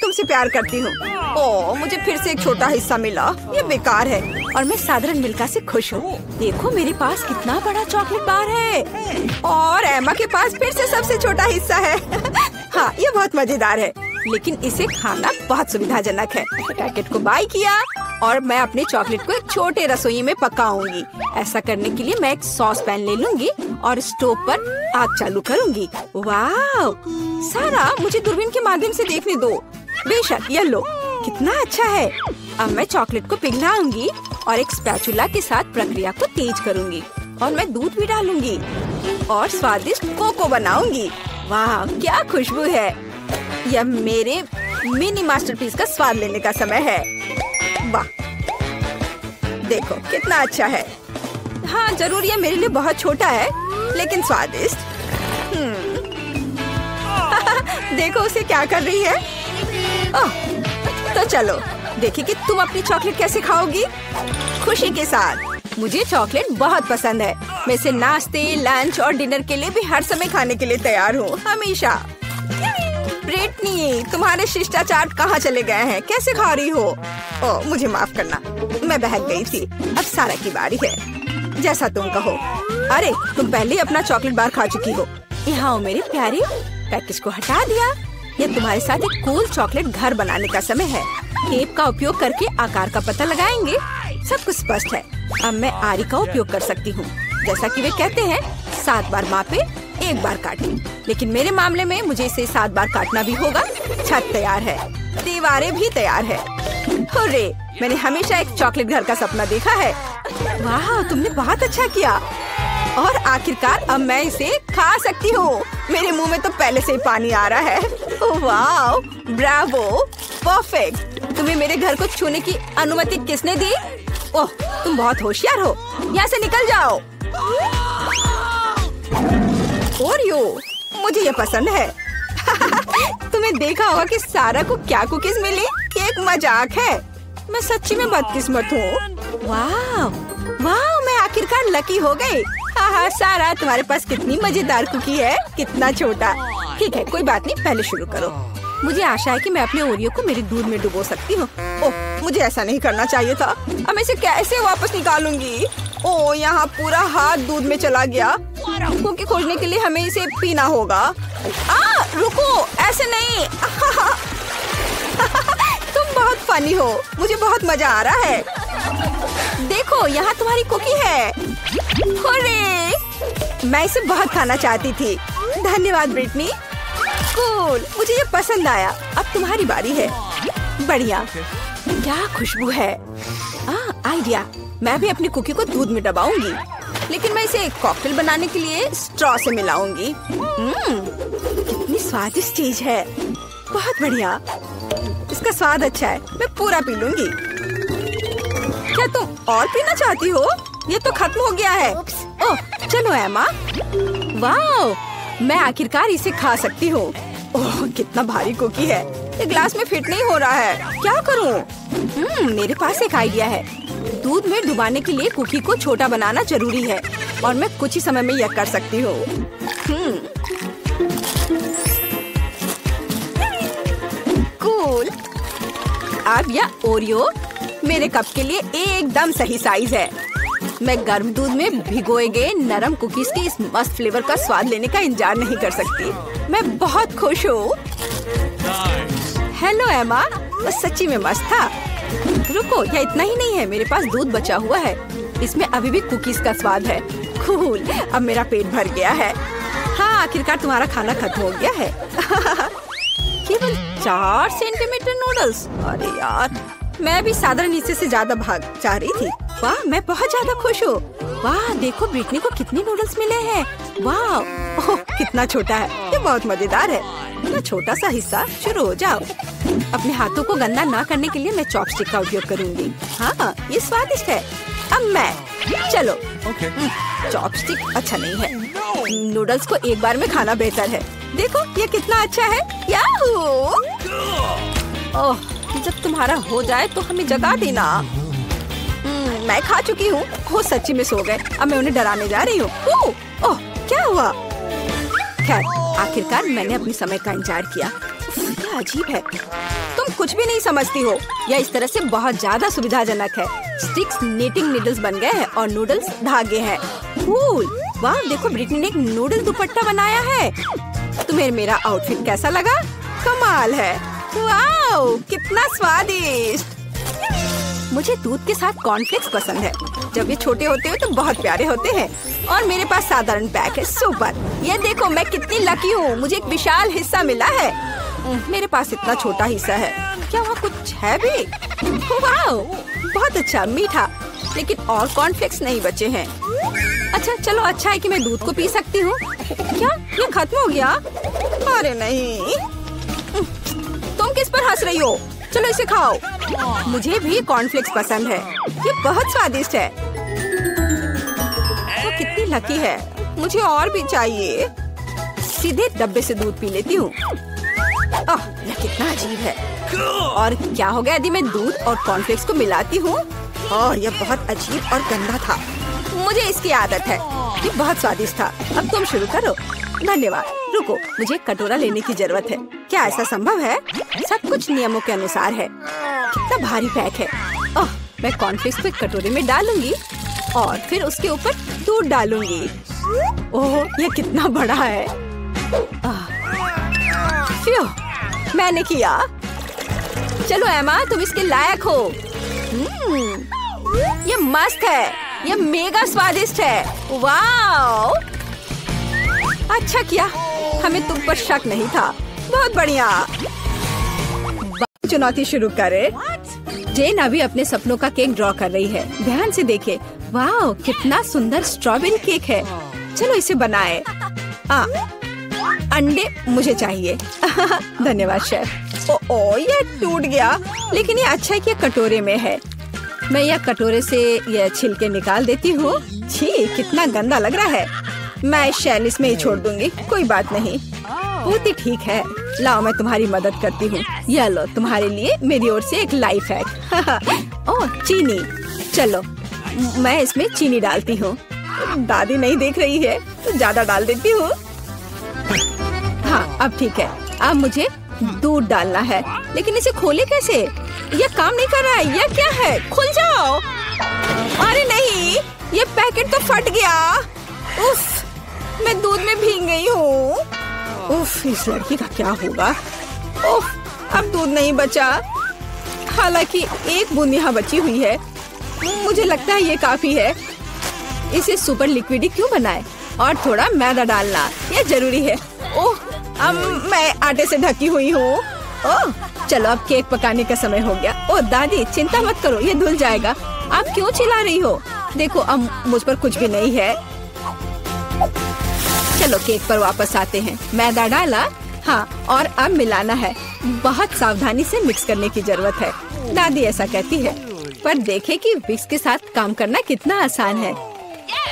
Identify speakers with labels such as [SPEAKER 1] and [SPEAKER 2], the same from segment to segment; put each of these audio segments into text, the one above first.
[SPEAKER 1] तुमसे प्यार करती हूँ। ओह, मुझे फिर से एक छोटा हिस्सा मिला। ये बेकार है और मैं साधारण मिल्का से खुश हूँ। देखो मेरे पास कितना बड़ा चॉकलेट बार है और एमा के पास फिर से सबसे छोटा हिस्सा है। हाँ, ये बहुत मजेदार है, लेकिन इसे खाना बहुत सुविधाजनक है। पैकेट को बाय किया और मैं अपने चॉकलेट को एक छोटे रसोई में पकाऊंगी। ऐसा करने के लिए मैं एक सॉस पैन ले लूंगी और स्टोव पर आग चालू करूंगी। वाह, सारा मुझे दूरबीन के माध्यम से देखने दो। बेशक, ये लो, कितना अच्छा है। अब मैं चॉकलेट को पिघलाऊंगी और एक स्पैचुला के साथ प्रक्रिया को तेज करूंगी और मैं दूध भी डालूंगी और स्वादिष्ट कोको बनाऊंगी। वाह, क्या खुशबू है। यह मेरे मिनी मास्टरपीस का स्वाद लेने का समय है। वाह, देखो कितना अच्छा है। हाँ, जरूर यह मेरे लिए बहुत छोटा है, लेकिन स्वादिष्ट। देखो उसे क्या कर रही है। ओह, तो चलो देखिए कि तुम अपनी चॉकलेट कैसे खाओगी। खुशी के साथ। मुझे चॉकलेट बहुत पसंद है। मैं इसे नाश्ते, लंच और डिनर के लिए भी हर समय खाने के लिए तैयार हूँ, हमेशा। ब्रिटनी, तुम्हारे शिष्टाचार कहाँ चले गए हैं? कैसे खा रही हो? ओह, मुझे माफ करना, मैं बहक गई थी। अब सारा की बारी है। जैसा तुम कहो। अरे, तुम पहले ही अपना चॉकलेट बार खा चुकी हो। यहाँ हो मेरे प्यारे, पैकेज को हटा दिया। ये तुम्हारे साथ एक कूल चॉकलेट घर बनाने का समय है। टेप का उपयोग करके आकार का पता लगाएंगे। सब कुछ स्पष्ट है। अब मैं आरी का उपयोग कर सकती हूँ। जैसा कि वे कहते हैं, 7 बार मापे, 1 बार काटे। लेकिन मेरे मामले में मुझे इसे 7 बार काटना भी होगा। छत तैयार है, दीवारें भी तैयार है। हुर्रे, मैंने हमेशा एक चॉकलेट घर का सपना देखा है। वाह, तुमने बहुत अच्छा किया। और आखिरकार अब मैं इसे खा सकती हूँ। मेरे मुंह में तो पहले से ही पानी आ रहा है। ओह वाह, ब्रावो, परफेक्ट। तुम्हें मेरे घर को छूने की अनुमति किसने दी? ओह, तुम बहुत होशियार हो। यहाँ से निकल जाओ। ओरियो, मुझे ये पसंद है। तुम्हें देखा होगा कि सारा को क्या कुकीज मिली? ये एक मजाक है। मैं सच्ची में बदकिस्मत हूँ। वाह वाह, मैं आखिरकार लकी हो गई। हाँ, सारा, तुम्हारे पास कितनी मजेदार कुकी है। कितना छोटा। ठीक है, कोई बात नहीं, पहले शुरू करो। मुझे आशा है कि मैं अपने ओरियो को मेरे दूध में डुबो सकती हूँ। ओह, मुझे ऐसा नहीं करना चाहिए था। अब मैं इसे कैसे वापस निकालूंगी? ओह, यहाँ पूरा हाथ दूध में चला गया। कुकी खोजने के लिए हमें इसे पीना होगा। रुको, ऐसे नहीं। तुम बहुत फनी हो। मुझे बहुत मजा आ रहा है। देखो, यहाँ तुम्हारी कुकी है। हुर्रे! मैं इसे बहुत खाना चाहती थी। धन्यवाद ब्रिटनी। कूल, मुझे ये पसंद आया। अब तुम्हारी बारी है। बढ़िया, क्या खुशबू है। आइडिया, मैं भी अपनी कुकी को दूध में डबाऊंगी, लेकिन मैं इसे कॉकटेल बनाने के लिए स्ट्रॉ से मिलाऊंगी। कितनी स्वादिष्ट चीज है। बहुत बढ़िया, इसका स्वाद अच्छा है। मैं पूरा पी लूंगी। क्या तुम और पीना चाहती हो? ये तो खत्म हो गया है। ओह, चलो एमा। वाह, मैं आखिरकार इसे खा सकती हूँ। ओह, कितना भारी कुकी है। ये ग्लास में फिट नहीं हो रहा है। क्या करूँ? मेरे पास एक आइडिया है। दूध में डुबाने के लिए कुकी को छोटा बनाना जरूरी है और मैं कुछ ही समय में यह कर सकती हूँ। कूल। अब यह ओरियो मेरे कप के लिए एकदम सही साइज है। मैं गर्म दूध में भिगोए गए नरम कुकीज के इस मस्त फ्लेवर का स्वाद लेने का इंतजार नहीं कर सकती। मैं बहुत खुश हूँ। हेलो एमा, वो सच्ची में मस्त था। रुको, यह इतना ही नहीं है। मेरे पास दूध बचा हुआ है। इसमें अभी भी कुकीज का स्वाद है। कूल, अब मेरा पेट भर गया है। हाँ, आखिरकार तुम्हारा खाना खत्म हो गया है। केवल 4 सेंटीमीटर नूडल्स। अरे यार, मैं भी साधारण हिस्से से ज्यादा भाग चाह रही थी। वाह, मैं बहुत ज्यादा खुश हूँ। वाह, देखो ब्रिटनी को कितने नूडल्स मिले हैं। वाह, ओह, कितना छोटा है। ये बहुत मजेदार है। इतना छोटा सा हिस्सा। शुरू हो जाओ। अपने हाथों को गंदा ना करने के लिए मैं चॉपस्टिक का उपयोग करूंगी। हाँ, ये स्वादिष्ट है। अब मैं, चलो। चॉपस्टिक अच्छा नहीं है। नूडल्स को एक बार में खाना बेहतर है। देखो, ये कितना अच्छा है। याहू! ओह, जब तुम्हारा हो जाए तो हमें जगा देना। मैं खा चुकी हूँ। वो सच्ची में सो गए। अब मैं उन्हें डराने जा रही हूँ। ओह, क्या हुआ? खैर, आखिरकार मैंने अपने समय का इंतजार किया। ये अजीब है। तुम कुछ भी नहीं समझती हो। यह इस तरह से बहुत ज्यादा सुविधाजनक है। स्टिक्स नीटिंग नीडल्स बन गए हैं और नूडल्स धागे हैं। कूल। वाह, देखो ब्रिटनी ने एक नूडल दुपट्टा बनाया है। तुम्हें मेरा आउटफिट कैसा लगा? कमाल है। वाह, कितना स्वादिष्ट। मुझे दूध के साथ कॉर्नफ्लेक्स पसंद है। जब ये छोटे होते हैं तो बहुत प्यारे होते हैं। और मेरे पास साधारण पैक है। सुपर। ये देखो मैं कितनी लकी हूँ, मुझे एक विशाल हिस्सा मिला है। मेरे पास इतना छोटा हिस्सा है। क्या वहाँ कुछ है भी? वाह, बहुत अच्छा, मीठा। लेकिन और कॉर्नफ्लेक्स नहीं बचे हैं। अच्छा चलो, अच्छा है कि मैं दूध को पी सकती हूँ। क्या ये खत्म हो गया? अरे नहीं। तुम किस पर हंस रही हो? चलो इसे खाओ। मुझे भी कॉर्नफ्लेक्स पसंद है। ये बहुत स्वादिष्ट है। वो कितनी लकी है। मुझे और भी चाहिए। सीधे डब्बे से दूध पी लेती हूँ। यह कितना अजीब है। और क्या हो गया यदि मैं दूध और कॉर्नफ्लेक्स को मिलाती हूँ? यह बहुत अजीब और गंदा था। मुझे इसकी आदत है। ये बहुत स्वादिष्ट था। अब तुम शुरू करो। धन्यवाद। रुको, मुझे एक कटोरा लेने की जरूरत है। क्या ऐसा संभव है? सब कुछ नियमों के अनुसार है। कितना भारी पैक है। मैं कॉर्नफ्लेक्स को एक कटोरे में डालूंगी और फिर उसके ऊपर दूध डालूंगी। ओह, यह कितना बड़ा है। मैंने किया। चलो एमा, तुम इसके लायक हो। ये मस्त है। ये मेगा स्वादिष्ट है। वाओ, अच्छा किया। हमें तुम पर शक नहीं था। बहुत बढ़िया। चुनौती शुरू करें। जेन अभी अपने सपनों का केक ड्रॉ कर रही है। ध्यान से देखे। वाह, कितना सुंदर स्ट्रॉबेरी केक है। चलो इसे बनाए। अंडे मुझे चाहिए। धन्यवाद शेफ। ये टूट गया। लेकिन ये अच्छा है कि कटोरे में है। मैं यह कटोरे से यह छिलके निकाल देती हूँ। छी, कितना गंदा लग रहा है। मैं शैल इसमें ही छोड़ दूंगी। कोई बात नहीं, बहुत ही ठीक है। लाओ, मैं तुम्हारी मदद करती हूँ। यह लो, तुम्हारे लिए मेरी ओर से एक लाइफ हैक। ओह, चीनी। चलो मैं इसमें चीनी डालती हूँ। दादी नहीं देख रही है तो ज्यादा डाल देती हूँ। हाँ, अब ठीक है। अब मुझे दूध डालना है। लेकिन इसे खोले कैसे? यह काम नहीं कर रहा है। यह क्या है? खुल जाओ। अरे नहीं, ये पैकेट तो फट गया। उफ, मैं दूध में भीग गई हूँ। उफ, इस लड़की का क्या होगा? उफ, अब दूध नहीं बचा। हालांकि एक बूंद यहाँ बची हुई है। मुझे लगता है ये काफी है। इसे सुपर लिक्विड क्यों बनाए? और थोड़ा मैदा डालना, ये जरूरी है। ओह, अब मैं आटे से ढकी हुई हूँ। ओह, चलो अब केक पकाने का समय हो गया। ओह दादी, चिंता मत करो, ये धुल जाएगा। आप क्यों चिल्ला रही हो? देखो, अब मुझ पर कुछ भी नहीं है। चलो केक पर वापस आते हैं। मैदा डाला। हाँ, और अब मिलाना है। बहुत सावधानी से मिक्स करने की जरूरत है। दादी ऐसा कहती है। पर देखे कि विक्स के साथ काम करना कितना आसान है।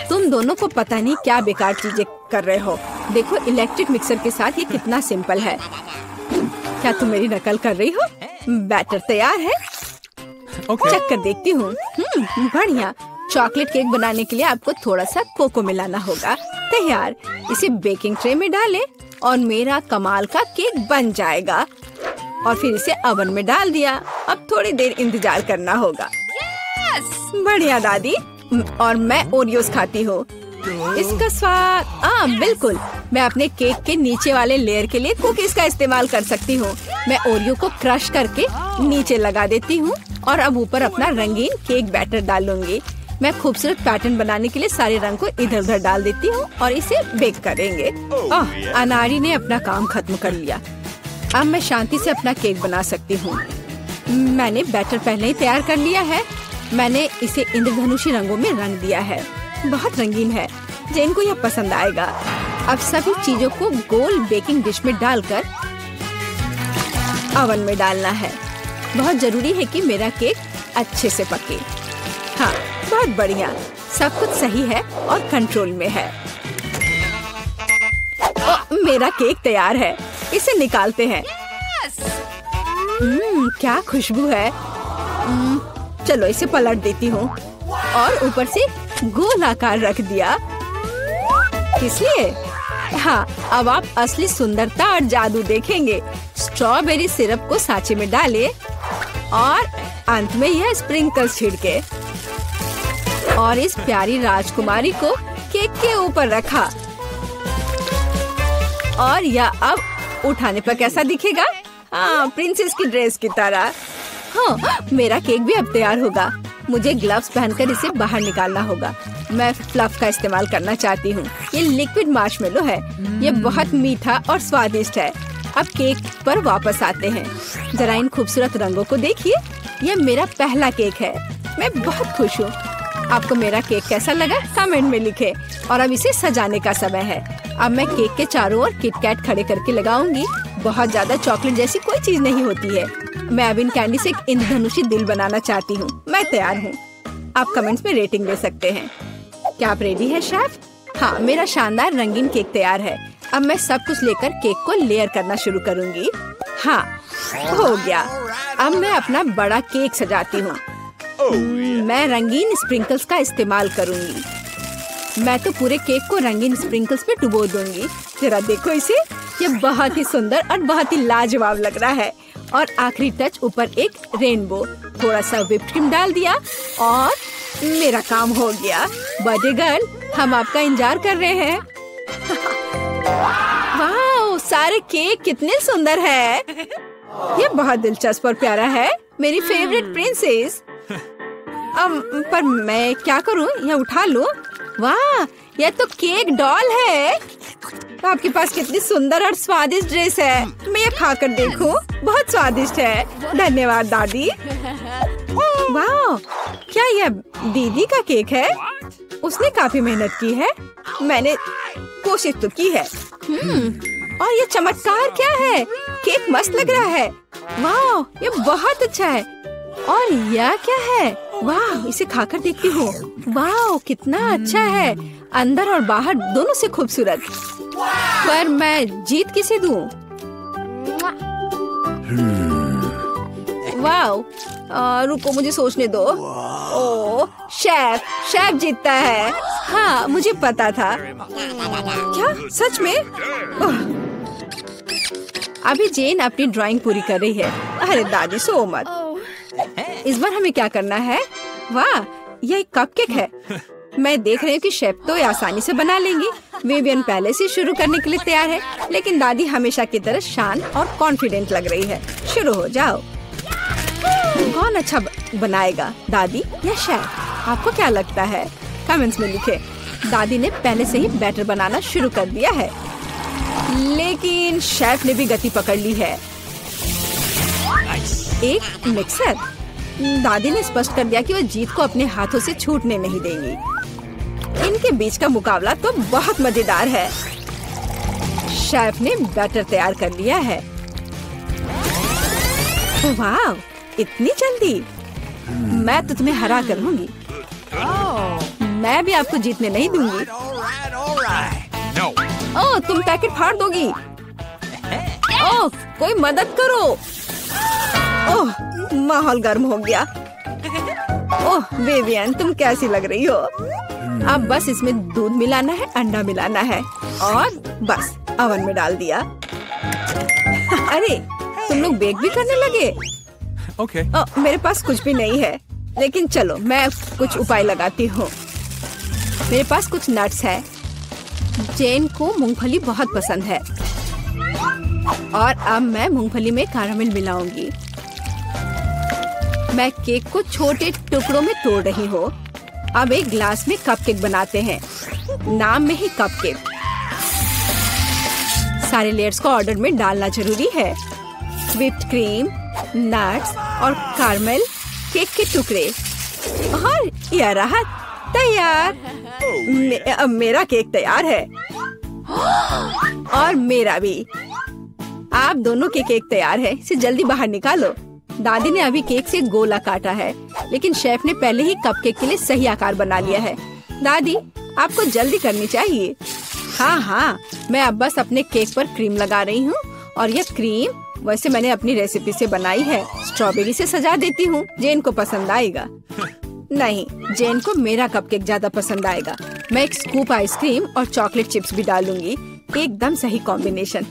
[SPEAKER 1] तुम दोनों को पता नहीं क्या बेकार चीजें कर रहे हो। देखो, इलेक्ट्रिक मिक्सर के साथ ये कितना सिंपल है। क्या तुम मेरी नकल कर रही हो? बैटर तैयार है। चेक कर देखती हूँ। बढ़िया। चॉकलेट केक बनाने के लिए आपको थोड़ा सा कोको मिलाना होगा। तैयार। इसे बेकिंग ट्रे में डालें और मेरा कमाल का केक बन जाएगा। और फिर इसे ओवन में डाल दिया। अब थोड़ी देर इंतजार करना होगा। बढ़िया दादी। और मैं ओरियोस खाती हूँ। इसका स्वाद बिल्कुल। मैं अपने केक के नीचे वाले लेयर के लिए कुकीज का इस्तेमाल कर सकती हूँ। मैं ओरियो को क्रश करके नीचे लगा देती हूँ और अब ऊपर अपना रंगीन केक बैटर डालूंगी। मैं खूबसूरत पैटर्न बनाने के लिए सारे रंग को इधर उधर डाल देती हूँ और इसे बेक करेंगे। अनारी ने अपना काम खत्म कर लिया। अब मैं शांति से अपना केक बना सकती हूँ। मैंने बैटर पहले ही तैयार कर लिया है। मैंने इसे इंद्रधनुषी रंगों में रंग दिया है। बहुत रंगीन है। जेन को यह पसंद आएगा। अब सभी चीजों को गोल बेकिंग डिश में डालकर ओवन में डालना है। बहुत जरूरी है कि मेरा केक अच्छे से पके। हाँ, बहुत बढ़िया। सब कुछ सही है और कंट्रोल में है। मेरा केक तैयार है। इसे निकालते हैं। क्या खुशबू है। चलो इसे पलट देती हूँ और ऊपर से गोल आकार रख दिया। किस लिए? हाँ, अब आप असली सुंदरता और जादू देखेंगे। स्ट्रॉबेरी सिरप को सांचे में डाले और अंत में यह स्प्रिंकल्स छिड़के और इस प्यारी राजकुमारी को केक के ऊपर रखा। और यह अब उठाने पर कैसा दिखेगा? हाँ, प्रिंसेस की ड्रेस की तरह। हाँ, मेरा केक भी अब तैयार होगा। मुझे ग्लव्स पहनकर इसे बाहर निकालना होगा। मैं फ्लफ का इस्तेमाल करना चाहती हूँ। ये लिक्विड मार्शमेलो है। ये बहुत मीठा और स्वादिष्ट है। अब केक पर वापस आते हैं। जरा इन खूबसूरत रंगों को देखिए। ये मेरा पहला केक है। मैं बहुत खुश हूँ। आपको मेरा केक कैसा लगा? कमेंट में लिखें। और अब इसे सजाने का समय है। अब मैं केक के चारों ओर किटकैट खड़े करके लगाऊंगी। बहुत ज्यादा चॉकलेट जैसी कोई चीज नहीं होती है। मैं अब इन कैंडी से एक इंद्रधनुषी दिल बनाना चाहती हूँ। मैं तैयार हूँ। आप कमेंट्स में रेटिंग दे सकते हैं। क्या आप रेडी है शेफ? हाँ, मेरा शानदार रंगीन केक तैयार है। अब मैं सब कुछ लेकर केक को लेयर करना शुरू करूँगी। हाँ, हो गया। अब मैं अपना बड़ा केक सजाती हूँ। मैं रंगीन स्प्रिंकल्स का इस्तेमाल करूँगी। मैं तो पूरे केक को रंगीन स्प्रिंकल्स में डुबो दूंगी। जरा देखो इसे। ये बहुत ही सुंदर और बहुत ही लाजवाब लग रहा है। और आखिरी टच ऊपर एक रेनबो। थोड़ा सा व्हिप्ड क्रीम डाल दिया और मेरा काम हो गया। बर्थडे गर्ल, हम आपका इंतजार कर रहे हैं। वाह, सारे केक कितने सुंदर है। ये बहुत दिलचस्प और प्यारा है। मेरी फेवरेट प्रिंसेस। पर मैं क्या करूं? यह उठा लूं? वाह, यह तो केक डॉल है। तो आपके पास कितनी सुंदर और स्वादिष्ट ड्रेस है। मैं ये खाकर देखूं? बहुत स्वादिष्ट है। धन्यवाद दादी। वाह, क्या यह दीदी का केक है? उसने काफी मेहनत की है। मैंने कोशिश तो की है। और ये चमत्कार क्या है? केक मस्त लग रहा है। वाह, ये बहुत अच्छा है। और यह क्या है? वाह, इसे खाकर देखती हूँ। वाह, कितना अच्छा है। अंदर और बाहर दोनों से खूबसूरत। पर मैं जीत किसे दूँ? वाह, रुको, मुझे सोचने दो। ओह, शेफ जीतता है। हाँ, मुझे पता था। क्या सच में? अभी जेन अपनी ड्राइंग पूरी कर रही है। अरे दादी, सो मत। इस बार हमें क्या करना है? वाह, यह एक कपकेक है। मैं देख रही हूँ कि शेफ तो आसानी से बना लेंगी। विवियन पहले से शुरू करने के लिए तैयार है, लेकिन दादी हमेशा की तरह शांत और कॉन्फिडेंट लग रही है। शुरू हो जाओ। कौन अच्छा बनाएगा, दादी या शेफ? आपको क्या लगता है? कमेंट्स में लिखें। दादी ने पहले से ही बैटर बनाना शुरू कर दिया है, लेकिन शेफ ने भी गति पकड़ ली है। एक मिक्सर। दादी ने स्पष्ट कर दिया कि वो जीत को अपने हाथों से छूटने नहीं देंगी। इनके बीच का मुकाबला तो बहुत मजेदार है। शेफ ने बैटर तैयार कर लिया है। वाह, इतनी जल्दी? मैं तो तुम्हें हरा कर लूंगी। मैं भी आपको जीतने नहीं दूंगी। ओह, तुम पैकेट फाड़ दोगी। ओह, कोई मदद करो। ओह, माहौल गर्म हो गया। ओह विवियन, तुम कैसी लग रही हो? अब बस इसमें दूध मिलाना है, अंडा मिलाना है और बस ओवन में डाल दिया। अरे, तुम लोग बेक भी करने लगे?
[SPEAKER 2] ओके।
[SPEAKER 1] मेरे पास कुछ भी नहीं है, लेकिन चलो मैं कुछ उपाय लगाती हूँ। मेरे पास कुछ नट्स है। जेन को मूंगफली बहुत पसंद है और अब मैं मूंगफली में कैरामेल मिलाऊंगी। मैं केक को छोटे टुकड़ों में तोड़ रही हूँ। अब एक ग्लास में कपकेक बनाते हैं। नाम में ही कपकेक। सारे लेयर्स को ऑर्डर में डालना जरूरी है। व्हिप्ड क्रीम, नट्स और कैरामेल, केक के टुकड़े और यह रहा तैयार। मेरा केक तैयार है और मेरा भी। आप दोनों के केक तैयार है। इसे जल्दी बाहर निकालो। दादी ने अभी केक से गोला काटा है, लेकिन शेफ ने पहले ही कपकेक के लिए सही आकार बना लिया है। दादी, आपको जल्दी करनी चाहिए। हाँ, मैं अब बस अपने केक पर क्रीम लगा रही हूँ और यह क्रीम वैसे मैंने अपनी रेसिपी से बनाई है। स्ट्रॉबेरी से सजा देती हूँ। जेन को पसंद आएगा। नहीं, जेन को मेरा कपकेक ज्यादा पसंद आएगा। मैं एक स्कूप आइसक्रीम और चॉकलेट चिप्स भी डालूंगी। एकदम सही कॉम्बिनेशन।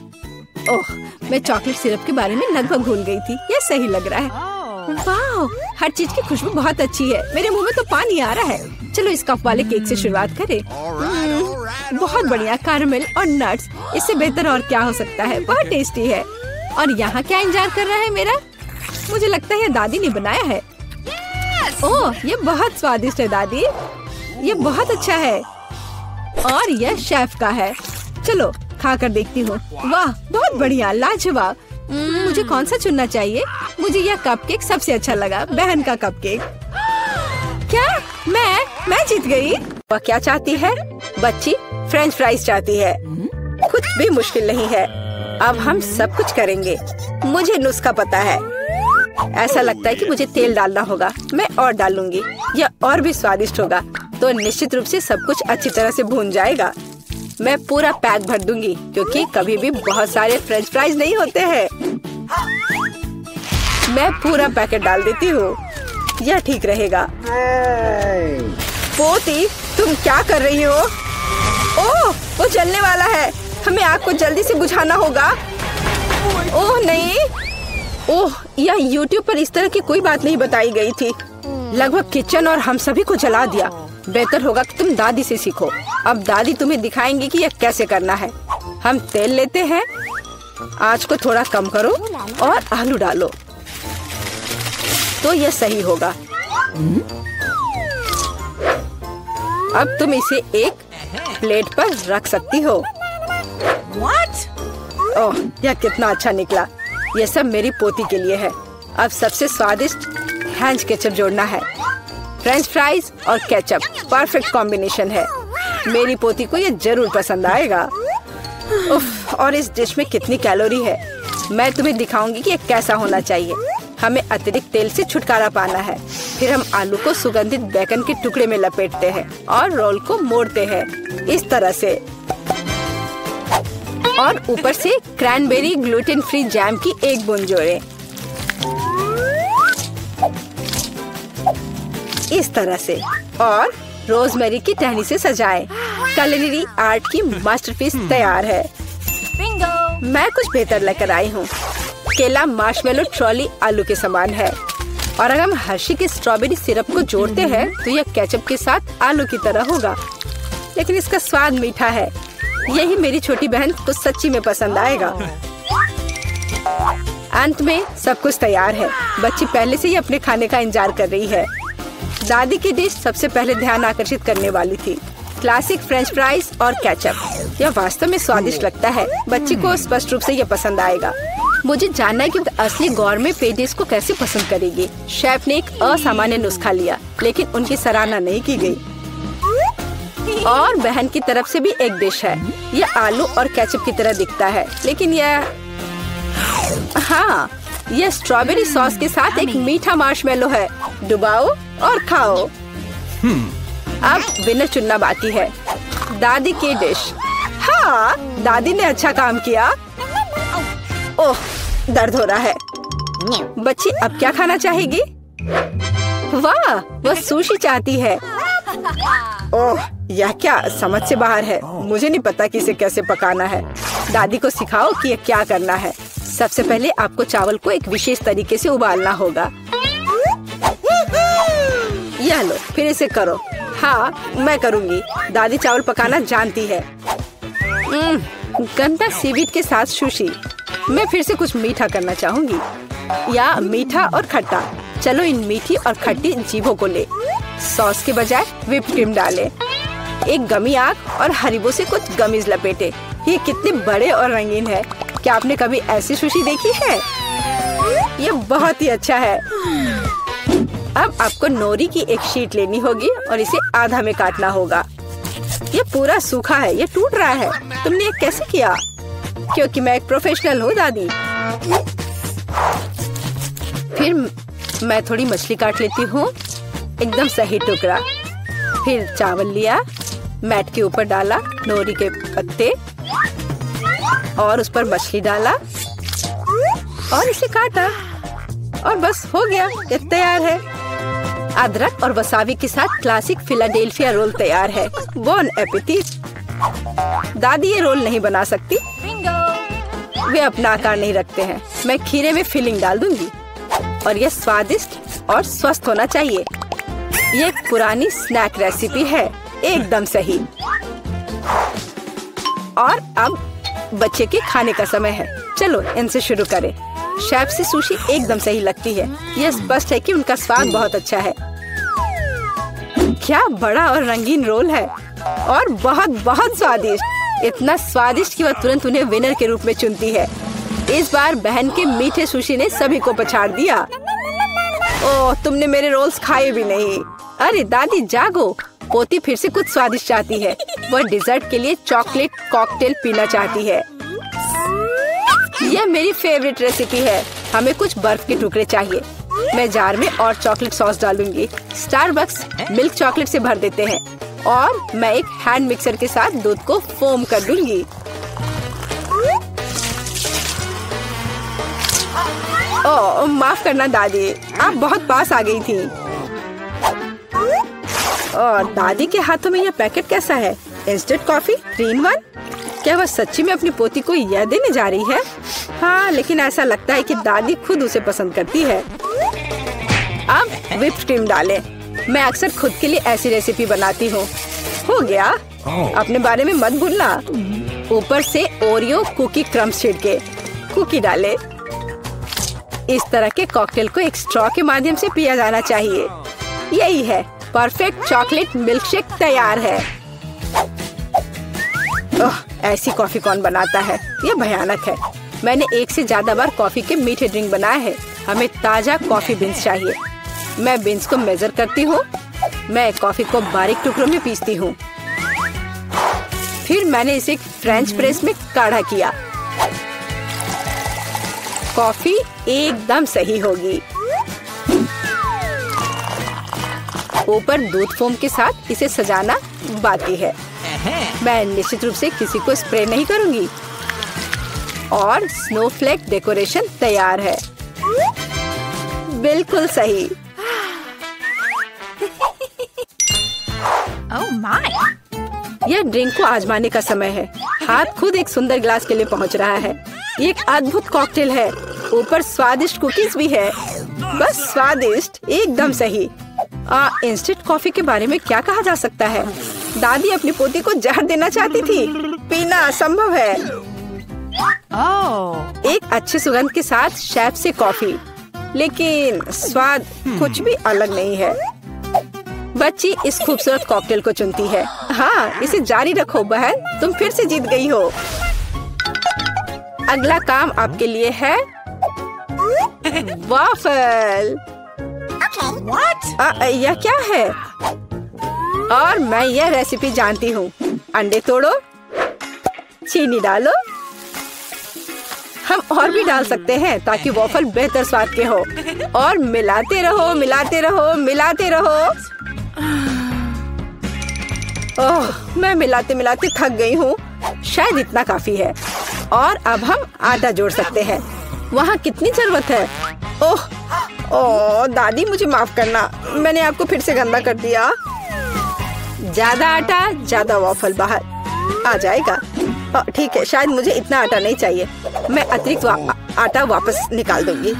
[SPEAKER 1] ओह, मैं चॉकलेट सिरप के बारे में लगभग भूल गई थी। ये सही लग रहा है। वाह, हर चीज की खुशबू बहुत अच्छी है। मेरे मुंह में तो पानी आ रहा है। चलो इस कप वाले केक से शुरुआत करें। बहुत बढ़िया, कैरमेल और नट्स। इससे बेहतर और क्या हो सकता है। बहुत टेस्टी है। और यहाँ क्या इंतजार कर रहा है मेरा? मुझे लगता है ये दादी ने बनाया है। ओह, ये बहुत स्वादिष्ट है दादी। ये बहुत अच्छा है। और यह शेफ का है। चलो खा कर देखती हूँ। वाह, बहुत बढ़िया, लाजवाब। मुझे कौन सा चुनना चाहिए? मुझे यह कपकेक सबसे अच्छा लगा, बहन का कपकेक। क्या मैं जीत गई? वह क्या चाहती है? बच्ची फ्रेंच फ्राइज चाहती है। कुछ भी मुश्किल नहीं है। अब हम सब कुछ करेंगे। मुझे नुस्खा पता है। ऐसा लगता है कि मुझे तेल डालना होगा। मैं और डालूंगी। यह और भी स्वादिष्ट होगा। तो निश्चित रूप से सब कुछ अच्छी तरह से भून जाएगा। मैं पूरा पैक भर दूंगी क्योंकि कभी भी बहुत सारे फ्रेंच फ्राइज नहीं होते हैं। मैं पूरा पैकेट डाल देती हूँ। यह ठीक रहेगा। पोती, तुम क्या कर रही हो? ओह, वो जलने वाला है। हमें आग को जल्दी से बुझाना होगा। ओह नहीं। ओह, यह YouTube पर इस तरह की कोई बात नहीं बताई गई थी। लगभग किचन और हम सभी को जला दिया। बेहतर होगा कि तुम दादी से सीखो। अब दादी तुम्हें दिखाएंगी कि यह कैसे करना है। हम तेल लेते हैं। आँच को थोड़ा कम करो और आलू डालो तो यह सही होगा। अब तुम इसे एक प्लेट पर रख सकती हो। ओह, यह कितना अच्छा निकला। यह सब मेरी पोती के लिए है। अब सबसे स्वादिष्ट हैंच केचप जोड़ना है। फ्रेंच फ्राइज और केचप परफेक्ट कॉम्बिनेशन है। मेरी पोती को यह जरूर पसंद आएगा। उफ, और इस डिश में कितनी कैलोरी है। मैं तुम्हें दिखाऊंगी कि यह कैसा होना चाहिए। हमें अतिरिक्त तेल से छुटकारा पाना है। फिर हम आलू को सुगंधित बेकन के टुकड़े में लपेटते हैं और रोल को मोड़ते हैं इस तरह से। और ऊपर से क्रैनबेरी ग्लूटेन फ्री जैम की एक बूंद जोड़ें। इस तरह से। और रोजमेरी की टहनी से सजाएं। culinary आर्ट की मास्टरपीस तैयार है। बिंगो। मैं कुछ बेहतर लेकर आई हूँ। केला मार्शमेलो ट्रॉली आलू के समान है। और अगर हम हर्शी के स्ट्रॉबेरी सिरप को जोड़ते हैं तो यह केचप के साथ आलू की तरह होगा, लेकिन इसका स्वाद मीठा है। यही मेरी छोटी बहन को सच्ची में पसंद आएगा। अंत में सब कुछ तैयार है। बच्ची पहले से ही अपने खाने का इंतजार कर रही है। दादी की डिश सबसे पहले ध्यान आकर्षित करने वाली थी। क्लासिक फ्रेंच फ्राइज और केचप। यह वास्तव में स्वादिष्ट लगता है। बच्ची को स्पष्ट रूप से यह पसंद आएगा। मुझे जानना है कि असली गौरमे पेडिस को कैसे पसंद करेगी। शेफ ने एक असामान्य नुस्खा लिया, लेकिन उनकी सराहना नहीं की गई। और बहन की तरफ से भी एक डिश है। यह आलू और केचप की तरह दिखता है, लेकिन हाँ, यह स्ट्रॉबेरी सॉस के साथ एक मीठा मार्शमेलो है। डुबाओ और खाओ। अब विनर चुनना बाकी है। दादी की डिश। हाँ, दादी ने अच्छा काम किया। ओह, दर्द हो रहा है। बच्ची अब क्या खाना चाहेगी? वाह, वह सुशी चाहती है। ओह, यह क्या समझ से बाहर है। मुझे नहीं पता कि इसे कैसे पकाना है। दादी को सिखाओ कि यह क्या करना है। सबसे पहले आपको चावल को एक विशेष तरीके से उबालना होगा। यह लो, फिर इसे करो। हाँ, मैं करूँगी। दादी चावल पकाना जानती है। गंदा सीवीड के साथ सुशी। मैं फिर से कुछ मीठा करना चाहूँगी, या मीठा और खट्टा। चलो इन मीठी और खट्टी जीभों को ले। सॉस के बजाय व्हिप क्रीम डालें। एक गमी आग और हरीबो से कुछ गमीज लपेटे। ये कितने बड़े और रंगीन है। क्या आपने कभी ऐसी सुशी देखी है? ये बहुत ही अच्छा है। अब आपको नोरी की एक शीट लेनी होगी और इसे आधा में काटना होगा। ये पूरा सूखा है, ये टूट रहा है। तुमने ये कैसे किया? क्योंकि मैं एक प्रोफेशनल हूँ दादी। फिर मैं थोड़ी मछली काट लेती हूँ, एकदम सही टुकड़ा। फिर चावल लिया, मैट के ऊपर डाला, नोरी के पत्ते और उस पर मछली डाला और इसे काटा और बस हो गया, ये तैयार है। अदरक और वसाबी के साथ क्लासिक फिलाडेल्फिया रोल तैयार है। बॉन एपेटिट। दादी ये रोल नहीं बना सकती। वे अपना आकार नहीं रखते हैं। मैं खीरे में फिलिंग डाल दूंगी और यह स्वादिष्ट और स्वस्थ होना चाहिए। ये एक पुरानी स्नैक रेसिपी है, एकदम सही। और अब बच्चे के खाने का समय है। चलो इनसे शुरू करें। शेफ से सुशी एकदम सही लगती है। यह स्पष्ट है कि उनका स्वाद बहुत अच्छा है। क्या बड़ा और रंगीन रोल है और बहुत बहुत स्वादिष्ट। इतना स्वादिष्ट कि वह तुरंत उन्हें विनर के रूप में चुनती है। इस बार बहन के मीठे सुशी ने सभी को पछाड़ दिया। ओह, तुमने मेरे रोल्स खाए भी नहीं। अरे दादी जागो, पोती फिर से कुछ स्वादिष्ट चाहती है। वह डिजर्ट के लिए चॉकलेट कॉकटेल पीना चाहती है। यह मेरी फेवरेट रेसिपी है। हमें कुछ बर्फ के टुकड़े चाहिए। मैं जार में और चॉकलेट सॉस डालूंगी। स्टारबक्स मिल्क चॉकलेट से भर देते हैं और मैं एक हैंड मिक्सर के साथ दूध को फोम कर दूंगी। ओह, माफ करना दादी, आप बहुत पास आ गई थी। और दादी के हाथों में यह पैकेट कैसा है? Instant coffee 3 in 1? क्या वह सच्ची में अपनी पोती को यह देने जा रही है? हाँ, लेकिन ऐसा लगता है कि दादी खुद उसे पसंद करती है। अब व्हिप्ड क्रीम डालें। मैं अक्सर खुद के लिए ऐसी रेसिपी बनाती हूँ। हो गया। अपने बारे में मत भूलना। ऊपर से ओरियो कुकी क्रम्स छिड़के, कुकी डाले। इस तरह के कॉकटेल को एक स्ट्रॉ के माध्यम से पिया जाना चाहिए। यही है, परफेक्ट चॉकलेट मिल्कशेक तैयार है। ओह, ऐसी कॉफी कौन बनाता है? यह भयानक है। मैंने 1 से ज्यादा बार कॉफी के मीठे ड्रिंक बनाए हैं। हमें ताजा कॉफी बीन्स चाहिए। मैं बीन्स को मेजर करती हूँ। मैं कॉफी को बारीक टुकड़ों में पीसती हूँ। फिर मैंने इसे फ्रेंच प्रेस में काढ़ा किया। कॉफी एकदम सही होगी। ऊपर दूध फोम के साथ इसे सजाना बाकी है। मैं निश्चित रूप से किसी को स्प्रे नहीं करूंगी। और स्नोफ्लेक डेकोरेशन तैयार है। बिल्कुल सही।
[SPEAKER 2] Oh my!
[SPEAKER 1] यह ड्रिंक को आजमाने का समय है। हाथ खुद एक सुंदर ग्लास के लिए पहुंच रहा है। ये एक अद्भुत कॉकटेल है। ऊपर स्वादिष्ट कुकीज भी है। बस स्वादिष्ट, एकदम सही। इंस्टेंट कॉफी के बारे में क्या कहा जा सकता है? दादी अपनी पोती को जहर देना चाहती थी। पीना असंभव है। एक अच्छे सुगंध के साथ शेफ से कॉफी, लेकिन स्वाद कुछ भी अलग नहीं है। बच्ची इस खूबसूरत कॉकटेल को चुनती है। हाँ, इसे जारी रखो बहन, तुम फिर से जीत गई हो। अगला काम आपके लिए है वाफल। यह क्या है? और मैं यह रेसिपी जानती हूँ। अंडे तोड़ो, चीनी डालो। हम और भी डाल सकते हैं ताकि वॉफल बेहतर स्वाद के हो। और मिलाते रहो, मिलाते रहो, मिलाते रहो। ओह, मैं मिलाते मिलाते थक गई हूँ। शायद इतना काफी है। और अब हम आटा जोड़ सकते हैं। वहाँ कितनी जरूरत है? ओह दादी, मुझे माफ करना, मैंने आपको फिर से गंदा कर दिया। ज्यादा आटा, ज्यादा वॉफल बाहर आ जाएगा। ठीक है, शायद मुझे इतना आटा नहीं चाहिए। मैं अतिरिक्त आटा वापस निकाल दूंगी।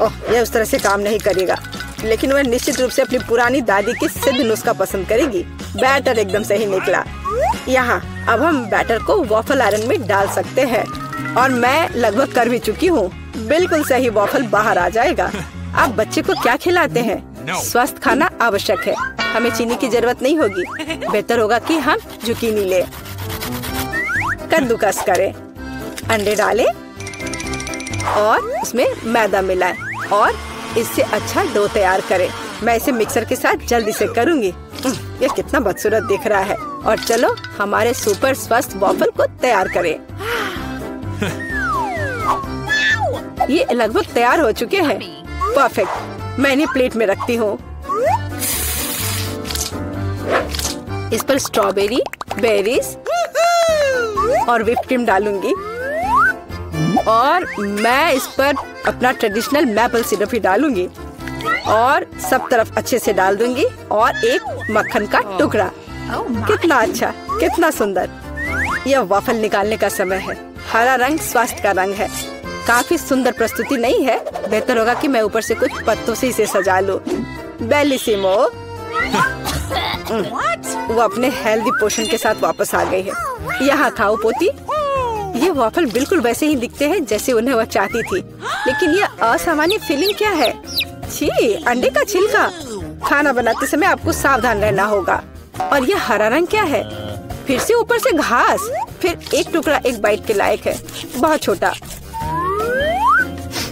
[SPEAKER 1] ओह, यह उस तरह से काम नहीं करेगा, लेकिन वह निश्चित रूप से अपनी पुरानी दादी की सिद्ध नुस्खा पसंद करेगी। बैटर एकदम सही निकला। यहाँ अब हम बैटर को वॉफल आयरन में डाल सकते हैं। और मैं लगभग कर भी चुकी हूँ। बिल्कुल सही वॉफल बाहर आ जाएगा। अब बच्चे को क्या खिलाते हैं? स्वस्थ खाना आवश्यक है। हमें चीनी की जरूरत नहीं होगी। बेहतर होगा कि हम जुकीनी ले। कद्दूकस करें, अंडे डालें और उसमें मैदा मिलाएं और इससे अच्छा डो तैयार करें। मैं इसे मिक्सर के साथ जल्दी से करूंगी। ये कितना बदसूरत दिख रहा है। और चलो हमारे सुपर स्वस्थ वॉफल को तैयार करें। ये लगभग तैयार हो चुके हैं। परफेक्ट। मैं इन्हें प्लेट में रखती हूँ। इस पर स्ट्रॉबेरी, बेरीज और व्हिप्ड क्रीम डालूंगी। और मैं इस पर अपना ट्रेडिशनल मैपल सिरप ही डालूंगी और सब तरफ अच्छे से डाल दूंगी। और एक मक्खन का टुकड़ा। कितना अच्छा, कितना सुंदर। यह वॉफल निकालने का समय है। हरा रंग स्वास्थ्य का रंग है। काफी सुंदर प्रस्तुति नहीं है? बेहतर होगा कि मैं ऊपर से कुछ पत्तों से इसे सजा लूं। बेलिसिमो। वो अपने हेल्दी पोषण के साथ वापस आ गई है। यहाँ खाओ पोती। ये वॉफल बिल्कुल वैसे ही दिखते हैं जैसे उन्हें वह चाहती थी, लेकिन ये असामान्य फीलिंग क्या है? छी, अंडे का छिलका। खाना बनाते समय आपको सावधान रहना होगा। और ये हरा रंग क्या है? फिर से ऊपर से घास। फिर एक टुकड़ा एक बाइट के लायक है, बहुत छोटा।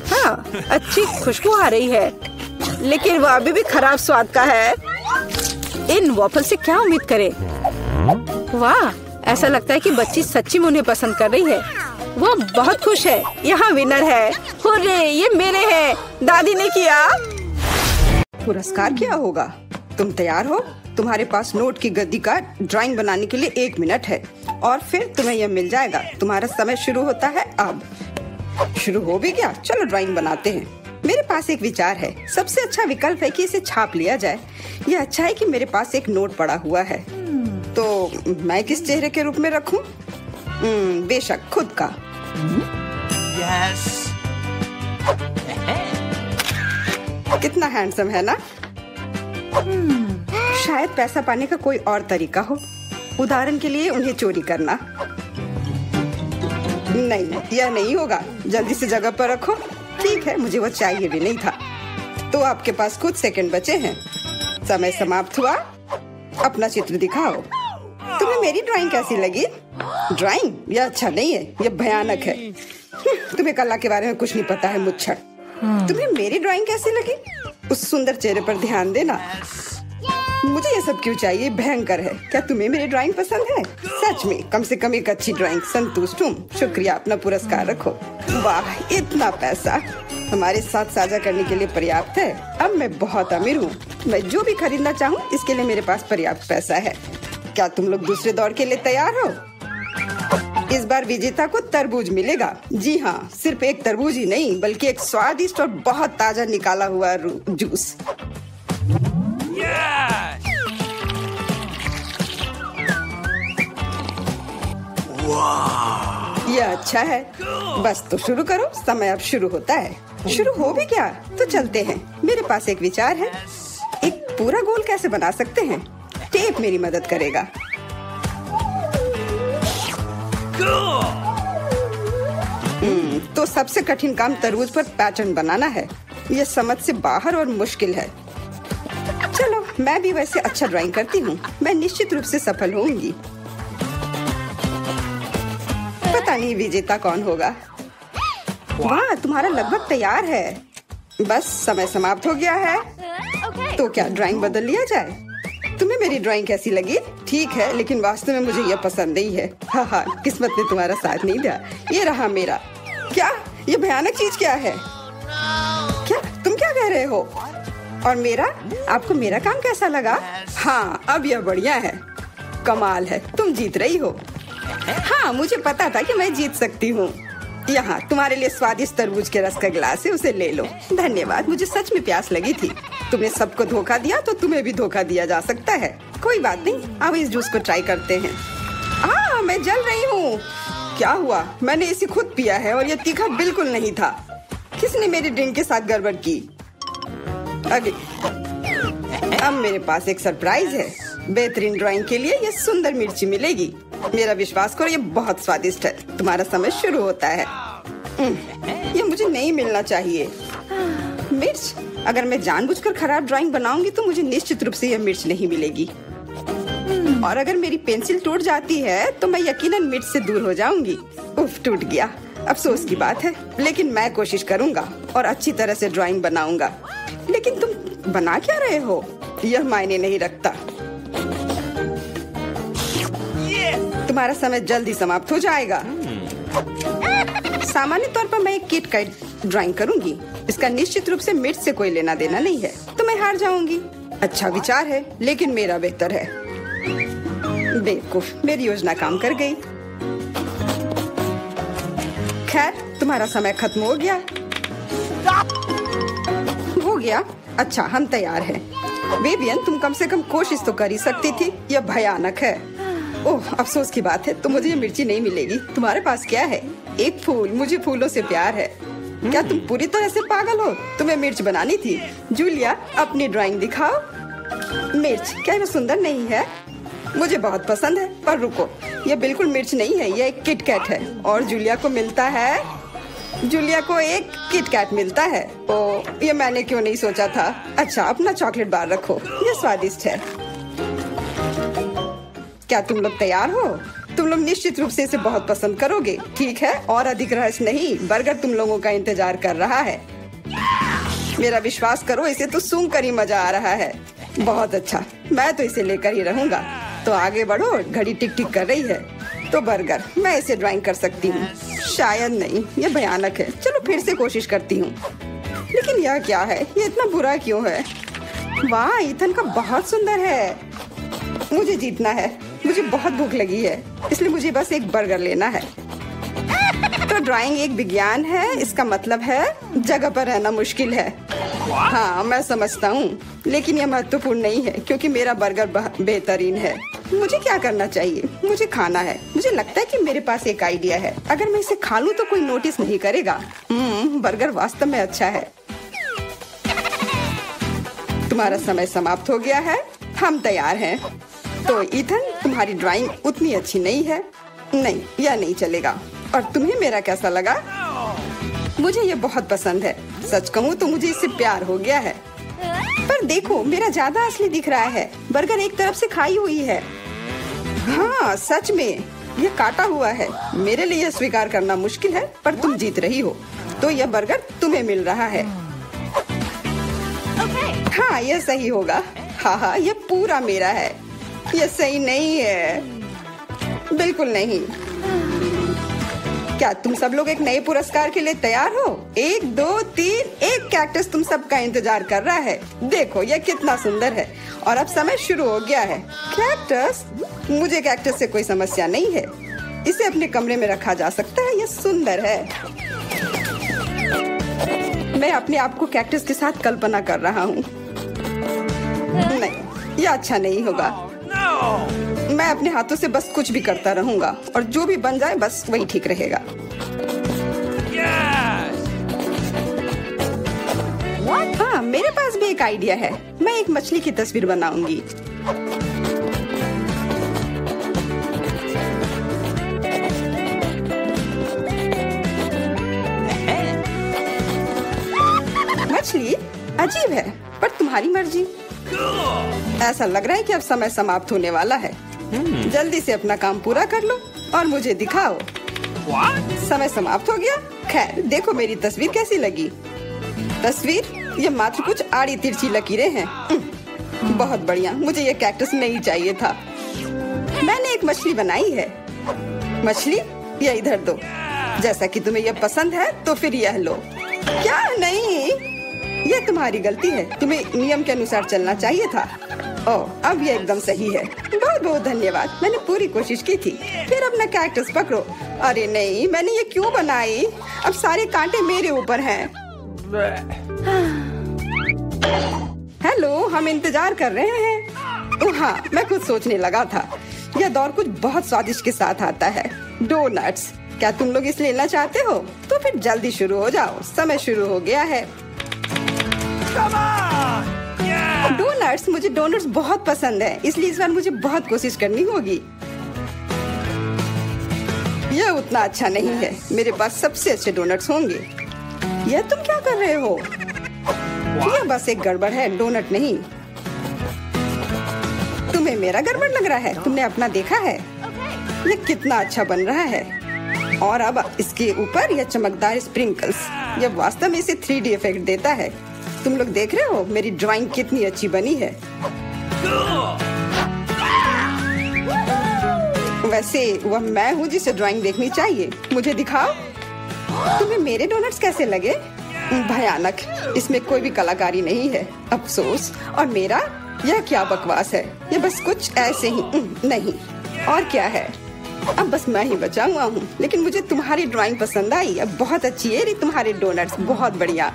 [SPEAKER 1] हाँ, अच्छी खुशबू आ रही है, लेकिन वो अभी भी खराब स्वाद का है। इन वॉफल से क्या उम्मीद करें? वाह, ऐसा लगता है कि बच्ची सच्ची में उन्हें पसंद कर रही है। वो बहुत खुश है। यहाँ विनर है। हुर्रे, ये मेरे हैं। दादी ने किया। पुरस्कार क्या होगा? तुम तैयार हो? तुम्हारे पास नोट की गद्दी का ड्राइंग बनाने के लिए 1 मिनट है और फिर तुम्हें यह मिल जाएगा। तुम्हारा समय शुरू होता है अब। शुरू हो भी गया? चलो ड्राइंग बनाते हैं। मेरे पास एक विचार है। सबसे अच्छा विकल्प है कि इसे छाप लिया जाए। यह अच्छा है कि मेरे पास एक नोट पड़ा हुआ है। तो मैं किस चेहरे के रूप में रखूं? बेशक खुद का।
[SPEAKER 2] Yes.
[SPEAKER 1] कितना हैंडसम है ना? शायद पैसा पाने का कोई और तरीका हो। उदाहरण के लिए उन्हें चोरी करना। नहीं, यह नहीं होगा। जल्दी से जगह पर रखो। ठीक है, मुझे वो चाहिए भी नहीं था। तो आपके पास कुछ सेकंड बचे हैं। समय समाप्त हुआ। अपना चित्र दिखाओ। तुम्हें मेरी ड्राइंग कैसी लगी? ड्राइंग? यह अच्छा नहीं है, यह भयानक है। तुम्हें कला के बारे में कुछ नहीं पता है, मुच्छर। तुम्हें मेरी ड्राइंग कैसी लगी? उस सुंदर चेहरे पर ध्यान देना। मुझे ये सब क्यों चाहिए? भयंकर है। क्या तुम्हें मेरी ड्राइंग पसंद है? सच में, कम से कम एक अच्छी ड्राइंग। संतुष्ट हूँ। शुक्रिया, अपना पुरस्कार रखो। वाह, इतना पैसा हमारे साथ साझा करने के लिए पर्याप्त है। अब मैं बहुत अमीर हूँ। मैं जो भी खरीदना चाहूँ इसके लिए मेरे पास पर्याप्त पैसा है। क्या तुम लोग दूसरे दौर के लिए तैयार हो? इस बार विजेता को तरबूज मिलेगा। जी हाँ, सिर्फ एक तरबूज ही नहीं, बल्कि एक स्वादिष्ट और बहुत ताजा निकाला हुआ जूस। यह अच्छा है। बस तो शुरू करो। समय अब शुरू होता है। शुरू हो भी गया? तो चलते हैं। मेरे पास एक विचार है। एक पूरा गोल कैसे बना सकते हैं? टेप मेरी मदद करेगा। तो सबसे कठिन काम तरबूज पर पैटर्न बनाना है। यह समझ से बाहर और मुश्किल है। चलो, मैं भी वैसे अच्छा ड्राइंग करती हूँ। मैं निश्चित रूप से सफल होंगी। पता नहीं विजेता कौन होगा। वाह, तुम्हारा लगभग तैयार है। बस समय समाप्त हो गया है। तो क्या ड्राइंग बदल लिया जाए? तुम्हें मेरी ड्राइंग कैसी लगी? ठीक है, लेकिन वास्तव में मुझे यह पसंद नहीं है। हाँ, किस्मत ने तुम्हारा साथ नहीं दिया। ये रहा मेरा। क्या? ये भयानक चीज क्या है? क्या तुम क्या कह रहे हो? और मेरा? आपको मेरा काम कैसा लगा? हाँ, अब यह बढ़िया है। कमाल है, तुम जीत रही हो। हाँ, मुझे पता था कि मैं जीत सकती हूँ। यहाँ तुम्हारे लिए स्वादिष्ट तरबूज के रस का गिलास है, उसे ले लो। धन्यवाद, मुझे सच में प्यास लगी थी। तुमने सबको धोखा दिया तो तुम्हें भी धोखा दिया जा सकता है। कोई बात नहीं, अब इस जूस को ट्राई करते हैं। मैं जल रही हूँ। क्या हुआ? मैंने इसे खुद पिया है और ये तीखा बिल्कुल नहीं था। किसने मेरी ड्रिंक के साथ गड़बड़ की? अब मेरे पास एक सरप्राइज है। बेहतरीन ड्राइंग के लिए ये सुंदर मिर्ची मिलेगी। मेरा विश्वास करो, ये बहुत स्वादिष्ट है। तुम्हारा समय शुरू होता है। ये मुझे नहीं मिलना चाहिए। मिर्च? अगर मैं जानबूझकर खराब ड्राइंग बनाऊंगी तो मुझे निश्चित रूप से यह मिर्च नहीं मिलेगी। और अगर मेरी पेंसिल टूट जाती है तो मैं यकीनन मिर्च से दूर हो जाऊंगी। उफ, टूट गया। अफसोस की बात है, लेकिन मैं कोशिश करूंगा और अच्छी तरह से ड्राइंग बनाऊंगा। लेकिन तुम बना क्या रहे हो? यह मायने नहीं रखता। तुम्हारा समय जल्दी समाप्त हो जाएगा। सामान्य तौर पर मैं एक किट का ड्राइंग करूंगी। इसका निश्चित रूप से मिर्च से कोई लेना देना नहीं है, तो मैं हार जाऊंगी। अच्छा विचार है, लेकिन मेरा बेहतर है। बेवकूफ, मेरी योजना काम कर गई। खैर, तुम्हारा समय खत्म हो गया। हो गया? अच्छा, हम तैयार हैं। विवियन, तुम कम से कम कोशिश तो कर ही सकती थी। यह भयानक है। ओह, अफसोस की बात है, तो मुझे ये मिर्ची नहीं मिलेगी। तुम्हारे पास क्या है?
[SPEAKER 3] एक फूल, मुझे फूलों से प्यार है। क्या तुम पूरी तरह से पागल हो? तुम्हें मिर्च बनानी थी। जूलिया, अपनी ड्राइंग दिखाओ। मिर्च, क्या वो सुंदर नहीं है? मुझे बहुत पसंद है, पर रुको, ये बिल्कुल मिर्च नहीं है, ये एक किटकैट है। और जूलिया को मिलता है, जूलिया को एक किटकैट मिलता है। ओ, ये मैंने क्यों नहीं सोचा था। अच्छा, अपना चॉकलेट बार रखो, ये स्वादिष्ट है। क्या तुम लोग तैयार हो? तुम लोग निश्चित रूप से इसे बहुत पसंद करोगे, ठीक है? और अधिक रहस्य नहीं, बर्गर तुम लोगों का इंतजार कर रहा है। मेरा विश्वास करो, इसे तो सूंघ कर ही मजा आ रहा है। बहुत अच्छा, मैं तो इसे लेकर ही रहूंगा। तो आगे बढ़ो, घड़ी टिक टिक कर रही है। तो बर्गर, मैं इसे ड्राइंग कर सकती हूँ। शायद नहीं, ये भयानक है। चलो फिर से कोशिश करती हूँ। लेकिन यह क्या है? ये इतना बुरा क्यों है? वाह, ईथन का बहुत सुंदर है। मुझे जीतना है, मुझे बहुत भूख लगी है, इसलिए मुझे बस एक बर्गर लेना है। तो ड्राइंग एक विज्ञान है, इसका मतलब है जगह पर रहना मुश्किल है। हाँ, मैं समझता हूँ, लेकिन यह महत्वपूर्ण नहीं है क्योंकि मेरा बर्गर बेहतरीन है। मुझे क्या करना चाहिए? मुझे खाना है। मुझे लगता है कि मेरे पास एक आइडिया है। अगर मैं इसे खा लूँ तो कोई नोटिस नहीं करेगा। बर्गर वास्तव में अच्छा है। तुम्हारा समय समाप्त हो गया है, हम तैयार हैं। तो ईथन, तुम्हारी ड्राइंग उतनी अच्छी नहीं है। नहीं, यह नहीं चलेगा। और तुम्हें मेरा कैसा लगा? मुझे ये बहुत पसंद है। सच कहूँ तो मुझे इससे प्यार हो गया है। पर देखो, मेरा ज्यादा असली दिख रहा है। बर्गर एक तरफ से खाई हुई है। हाँ, सच में यह काटा हुआ है। मेरे लिए यह स्वीकार करना मुश्किल है, पर तुम जीत रही हो। तो यह बर्गर तुम्हें मिल रहा है। हाँ, यह सही होगा। हाँ, यह पूरा मेरा है। यह सही नहीं है, बिल्कुल नहीं। क्या तुम सब लोग एक नए पुरस्कार के लिए तैयार हो? 1, 2, 3, एक कैक्टस तुम सबका इंतजार कर रहा है। देखो, यह कितना सुंदर है। और अब समय शुरू हो गया है। कैक्टस? मुझे कैक्टस से कोई समस्या नहीं है। इसे अपने कमरे में रखा जा सकता है। यह सुंदर है। मैं अपने आप को कैक्टस के साथ कल्पना कर रहा हूँ। नहीं, यह अच्छा नहीं होगा। मैं अपने हाथों से बस कुछ भी करता रहूंगा और जो भी बन जाए बस वही ठीक रहेगा। हाँ, मेरे पास भी एक आइडिया है। मैं एक मछली की तस्वीर बनाऊंगी। मछली अजीब है, पर तुम्हारी मर्जी। ऐसा लग रहा है कि अब समय समाप्त होने वाला है। जल्दी से अपना काम पूरा कर लो और मुझे दिखाओ। समय समाप्त हो गया। खैर, देखो मेरी तस्वीर कैसी लगी। तस्वीर, ये मात्र कुछ आड़ी तिरछी लकीरें हैं। बहुत बढ़िया, मुझे ये कैक्टस नहीं चाहिए था। मैंने एक मछली बनाई है। मछली, ये इधर दो। जैसा कि तुम्हें यह पसंद है तो फिर यह लो। क्या? नहीं, ये तुम्हारी गलती है। तुम्हें नियम के अनुसार चलना चाहिए था। ओह, अब ये एकदम सही है। बहुत बहुत धन्यवाद, मैंने पूरी कोशिश की थी। फिर अपना कैक्टस पकड़ो। अरे नहीं, मैंने ये क्यों बनाई? अब सारे कांटे मेरे ऊपर हैं। हेलो, हम इंतजार कर रहे हैं। ओह हाँ, मैं खुद सोचने लगा था। यह दौर कुछ बहुत स्वादिष्ट के साथ आता है। डोनट्स। क्या तुम लोग इसे लेना चाहते हो? तो फिर जल्दी शुरू हो जाओ, समय शुरू हो गया है। डोनट्स, मुझे डोनट्स बहुत पसंद है, इसलिए इस बार मुझे बहुत कोशिश करनी होगी। यह उतना अच्छा नहीं है। मेरे पास सबसे अच्छे डोनट्स होंगे। यह तुम क्या कर रहे हो? यह बस एक गड़बड़ है, डोनट नहीं। तुम्हें मेरा गड़बड़ लग रहा है? तुमने अपना देखा है? यह कितना अच्छा बन रहा है। और अब इसके ऊपर यह चमकदार स्प्रिंकल्स, यह वास्तव में इसे 3D इफेक्ट देता है। तुम लोग देख रहे हो मेरी ड्राइंग कितनी अच्छी बनी है। वैसे वह मैं हूँ जिसे ड्राइंग देखनी चाहिए। मुझे दिखाओ। तुम्हें मेरे डोनट्स कैसे लगे? भयानक, इसमें कोई भी कलाकारी नहीं है। अफसोस। और मेरा, यह क्या बकवास है। यह बस कुछ ऐसे ही नहीं। और क्या है? अब बस मैं ही बचा हुआ हूँ। लेकिन मुझे तुम्हारी ड्राइंग पसंद आई। अब बहुत अच्छी है तुम्हारे डोनट्स, बहुत बढ़िया।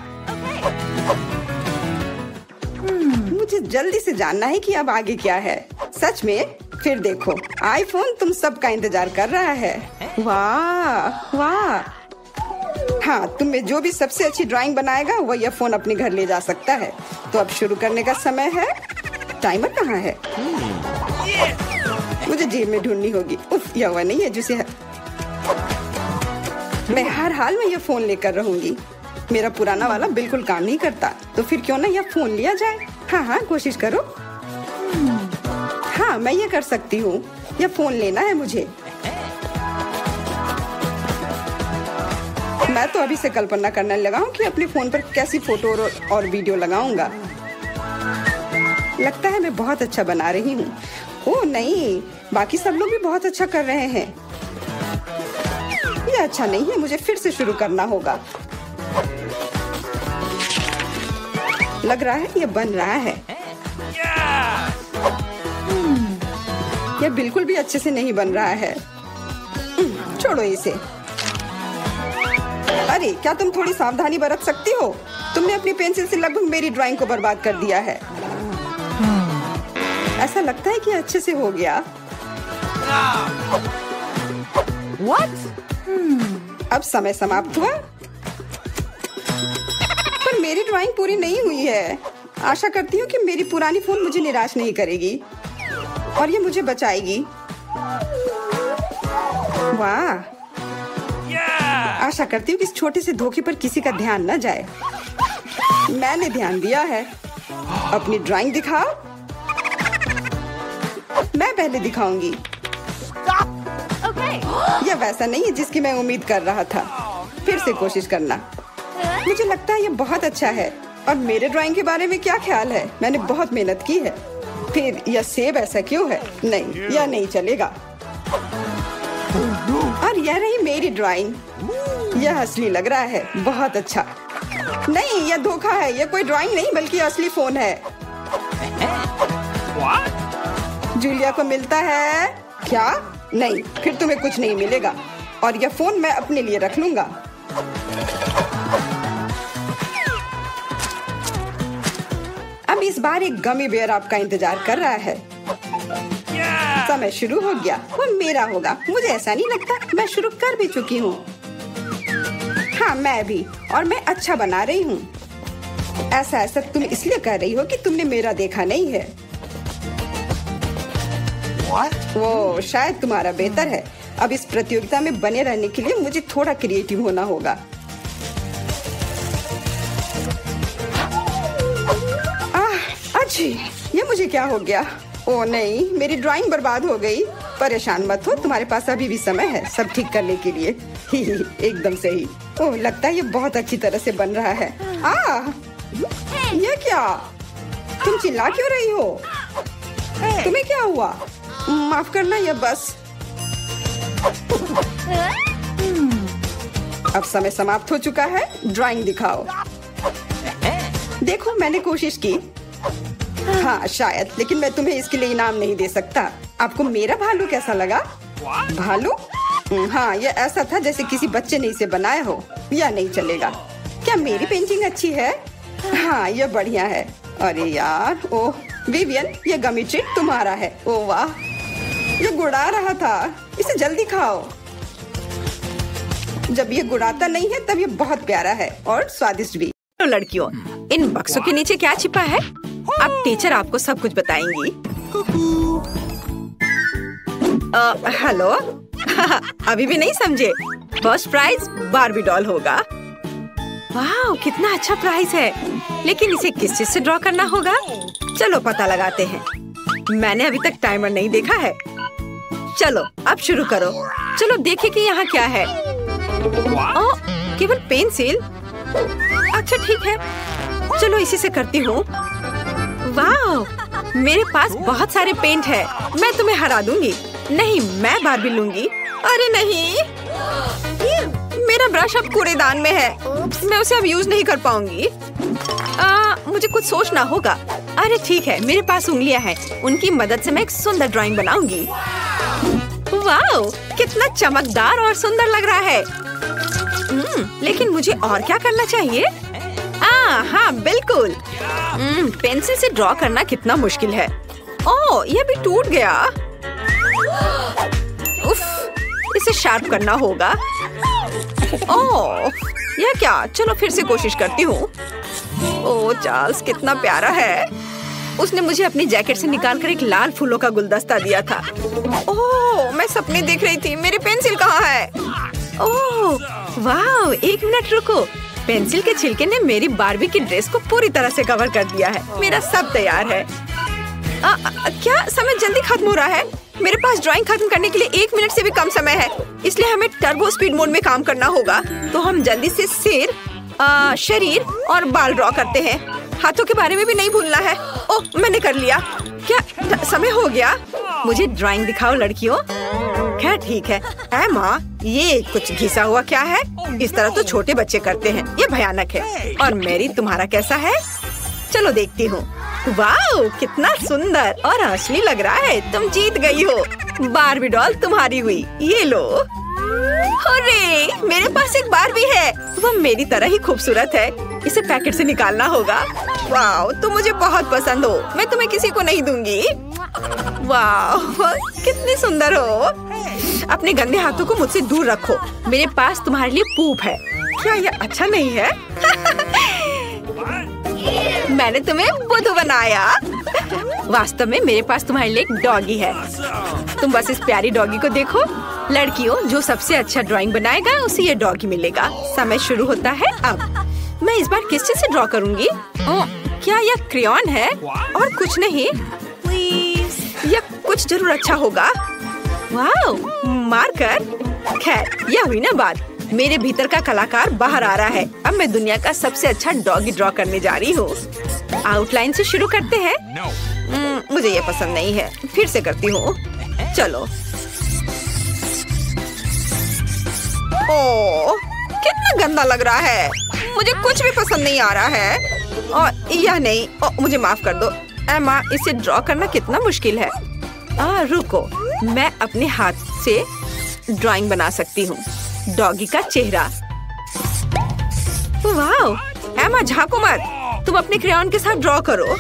[SPEAKER 3] मुझे जल्दी से जानना है कि अब आगे क्या है। सच में? फिर देखो, आईफोन तुम सबका इंतजार कर रहा है। वाह वाह। हाँ, तुम में जो भी सबसे अच्छी ड्राइंग बनाएगा वो यह फोन अपने घर ले जा सकता है। तो अब शुरू करने का समय है। टाइमर कहाँ है? मुझे जेब में ढूंढनी होगी। उफ, यह हुआ नहीं है जिसे मैं हर हाल में यह फोन लेकर रहूंगी। मेरा पुराना वाला बिल्कुल काम नहीं करता, तो फिर क्यों ना यह फोन लिया जाए। हाँ, कोशिश करो। हाँ, मैं ये कर सकती हूँ। यह फोन लेना है मुझे। मैं तो अभी से कल्पना करने लगा हूँ कि अपने फोन पर कैसी फोटो और वीडियो लगाऊंगा। लगता है मैं बहुत अच्छा बना रही हूँ। ओह नहीं, बाकी सब लोग भी बहुत अच्छा कर रहे हैं। ये अच्छा नहीं है, मुझे फिर से शुरू करना होगा। लग रहा है ये बन रहा है। ये बिल्कुल भी अच्छे से नहीं बन रहा है। छोड़ो इसे। अरे, क्या तुम थोड़ी सावधानी बरत सकती हो? तुमने अपनी पेंसिल से लगभग मेरी ड्राइंग को बर्बाद कर दिया है। ऐसा लगता है कि अच्छे से हो गया।
[SPEAKER 1] What?
[SPEAKER 3] अब समय समाप्त हुआ, पर मेरी ड्राइंग पूरी नहीं हुई है। आशा करती हूँ कि मेरी पुरानी फोन मुझे निराश नहीं करेगी और ये मुझे बचाएगी। वाह, आशा करती हूँ कि इस छोटे से धोखे पर किसी का ध्यान न जाए। मैंने ध्यान दिया है। अपनी ड्राइंग दिखाओ। मैं पहले दिखाऊंगी। यह वैसा नहीं है जिसकी मैं उम्मीद कर रहा था। फिर से कोशिश करना। मुझे लगता है यह बहुत अच्छा है। और मेरे ड्राइंग के बारे में क्या ख्याल है? मैंने बहुत मेहनत की है। फिर यह सेब ऐसा क्यों है? नहीं, यह नहीं चलेगा। और यह रही मेरी ड्राइंग। यह असली लग रहा है। बहुत अच्छा। नहीं, यह धोखा है। यह कोई ड्राइंग नहीं बल्कि असली फोन है। जूलिया को मिलता है क्या? नहीं, फिर तुम्हें कुछ नहीं मिलेगा। और यह फोन मैं अपने लिए रख लूंगा। अब इस बार एक गमी बेयर आपका इंतजार कर रहा है। समय शुरू हो गया। वो मेरा होगा। मुझे ऐसा नहीं लगता। मैं शुरू कर भी चुकी हूँ। हाँ, मैं भी। और मैं अच्छा बना रही हूँ। ऐसा तुम इसलिए कर रही हो कि तुमने मेरा देखा नहीं है। वो शायद तुम्हारा बेहतर है। अब इस प्रतियोगिता में बने रहने के लिए मुझे थोड़ा क्रिएटिव होना होगा। अच्छी, ये मुझे क्या हो गया? ओ नहीं, मेरी ड्राइंग बर्बाद हो गई। परेशान मत हो, तुम्हारे पास अभी भी समय है सब ठीक करने के लिए। एकदम सही। ओह, लगता है ये बहुत अच्छी तरह से बन रहा है। ये क्या? तुम चिल्ला क्यों रही हो? तुम्हें क्या हुआ? माफ करना, ये बस। अब समय समाप्त हो चुका है। ड्राइंग दिखाओ। देखो, मैंने कोशिश की। हाँ शायद, लेकिन मैं तुम्हें इसके लिए इनाम नहीं दे सकता। आपको मेरा भालू कैसा लगा? भालू? हाँ, ये ऐसा था जैसे किसी बच्चे ने इसे बनाया हो। यह नहीं चलेगा। क्या मेरी पेंटिंग अच्छी है? हाँ, यह बढ़िया है। अरे यार, ओह विवियन, ये गमी ट्रीट तुम्हारा है। ओह वाह, ये गुड़ा रहा था। इसे जल्दी खाओ। जब ये गुड़ाता नहीं है तब ये बहुत प्यारा है और स्वादिष्ट भी।
[SPEAKER 1] तो लड़कियों, इन बक्सों के नीचे क्या छिपा है? अब टीचर आपको सब कुछ बताएंगी। हेलो। अभी भी नहीं समझे? फर्स्ट प्राइज बार्बी डॉल होगा। वाह, कितना अच्छा प्राइज है। लेकिन इसे किस चीज से ड्रॉ करना होगा? चलो पता लगाते हैं। मैंने अभी तक टाइमर नहीं देखा है। चलो अब शुरू करो। चलो देखें कि यहाँ क्या है। ओह, केवल पेंसिल। अच्छा ठीक है, चलो इसी से करती हूँ। वाह, मेरे पास बहुत सारे पेंट है। मैं तुम्हें हरा दूंगी। नहीं, मैं बार्बी लूंगी। अरे नहीं, मेरा ब्रश अब कूड़ेदान में है। मैं उसे अब यूज नहीं कर पाऊंगी। मुझे कुछ सोचना होगा। अरे ठीक है, मेरे पास उंगलियां हैं। उनकी मदद से मैं एक सुंदर ड्राइंग बनाऊंगी। वाह, कितना चमकदार और सुंदर लग रहा है। लेकिन मुझे और क्या करना चाहिए? हाँ बिल्कुल। पेंसिल से ड्रॉ करना कितना मुश्किल है। ओह, ये भी टूट गया। उफ, इसे शार्प करना होगा। ओह, यह क्या? चलो फिर से कोशिश करती हूँ। ओह चार्ल्स कितना प्यारा है। उसने मुझे अपनी जैकेट से निकालकर एक लाल फूलों का गुलदस्ता दिया था। ओह, मैं सपने देख रही थी। मेरी पेंसिल कहाँ है? ओह वाह, 1 मिनट रुको। पेंसिल के छिलके ने मेरी बार्बी की ड्रेस को पूरी तरह से कवर कर दिया है। मेरा सब तैयार है। क्या समय जल्दी खत्म हो रहा है? मेरे पास ड्राइंग खत्म करने के लिए 1 मिनट से भी कम समय है, इसलिए हमें टर्बो स्पीड मोड में काम करना होगा। तो हम जल्दी से सिर, शरीर और बाल ड्रॉ करते हैं। हाथों के बारे में भी नहीं भूलना है। ओह, मैंने कर लिया। क्या समय हो गया? मुझे ड्राइंग दिखाओ लड़कियों। खैर ठीक है। एमा, ये कुछ घिसा हुआ क्या है? इस तरह तो छोटे बच्चे करते हैं। ये भयानक है। और मेरी, तुम्हारा कैसा है? चलो देखती हूँ। वाह, कितना सुंदर और असली लग रहा है। तुम जीत गई हो। बार्बी डॉल तुम्हारी हुई। ये लो। अरे, मेरे पास एक बार्बी है। वो मेरी तरह ही खूबसूरत है। इसे पैकेट से निकालना होगा। वाह, तुम मुझे बहुत पसंद हो। मैं तुम्हें किसी को नहीं दूंगी। वाह, कितनी सुंदर हो। अपने गंदे हाथों को मुझसे दूर रखो। मेरे पास तुम्हारे लिए पूप है। क्या यह अच्छा नहीं है? मैंने तुम्हें बुद्धू बनाया। वास्तव में मेरे पास तुम्हारे लिए एक डॉगी है। तुम बस इस प्यारी डॉगी को देखो। लड़कियों, जो सबसे अच्छा ड्राइंग बनाएगा उसे ये डॉगी मिलेगा। समय शुरू होता है अब। मैं इस बार किस चीज से ड्रॉ करूंगी? क्या यह क्रेयॉन है और कुछ नहीं? यह कुछ जरूर अच्छा होगा। वाह, मार्कर। खैर, यह हुई ना बात। मेरे भीतर का कलाकार बाहर आ रहा है। अब मैं दुनिया का सबसे अच्छा डॉगी ड्रॉ करने जा रही हूँ। आउटलाइन से शुरू करते हैं। मुझे ये पसंद नहीं है। फिर से करती हूँ। चलो। ओह, कितना गंदा लग रहा है। मुझे कुछ भी पसंद नहीं आ रहा है। और यह नहीं। मुझे माफ कर दो एमा, इसे ड्रॉ करना कितना मुश्किल है। रुको, मैं अपने हाथ से ड्राइंग बना सकती हूँ। डॉगी का चेहरा। वाह, एमा झांको मत। तुम अपने क्रेयॉन के साथ ड्रॉ करो।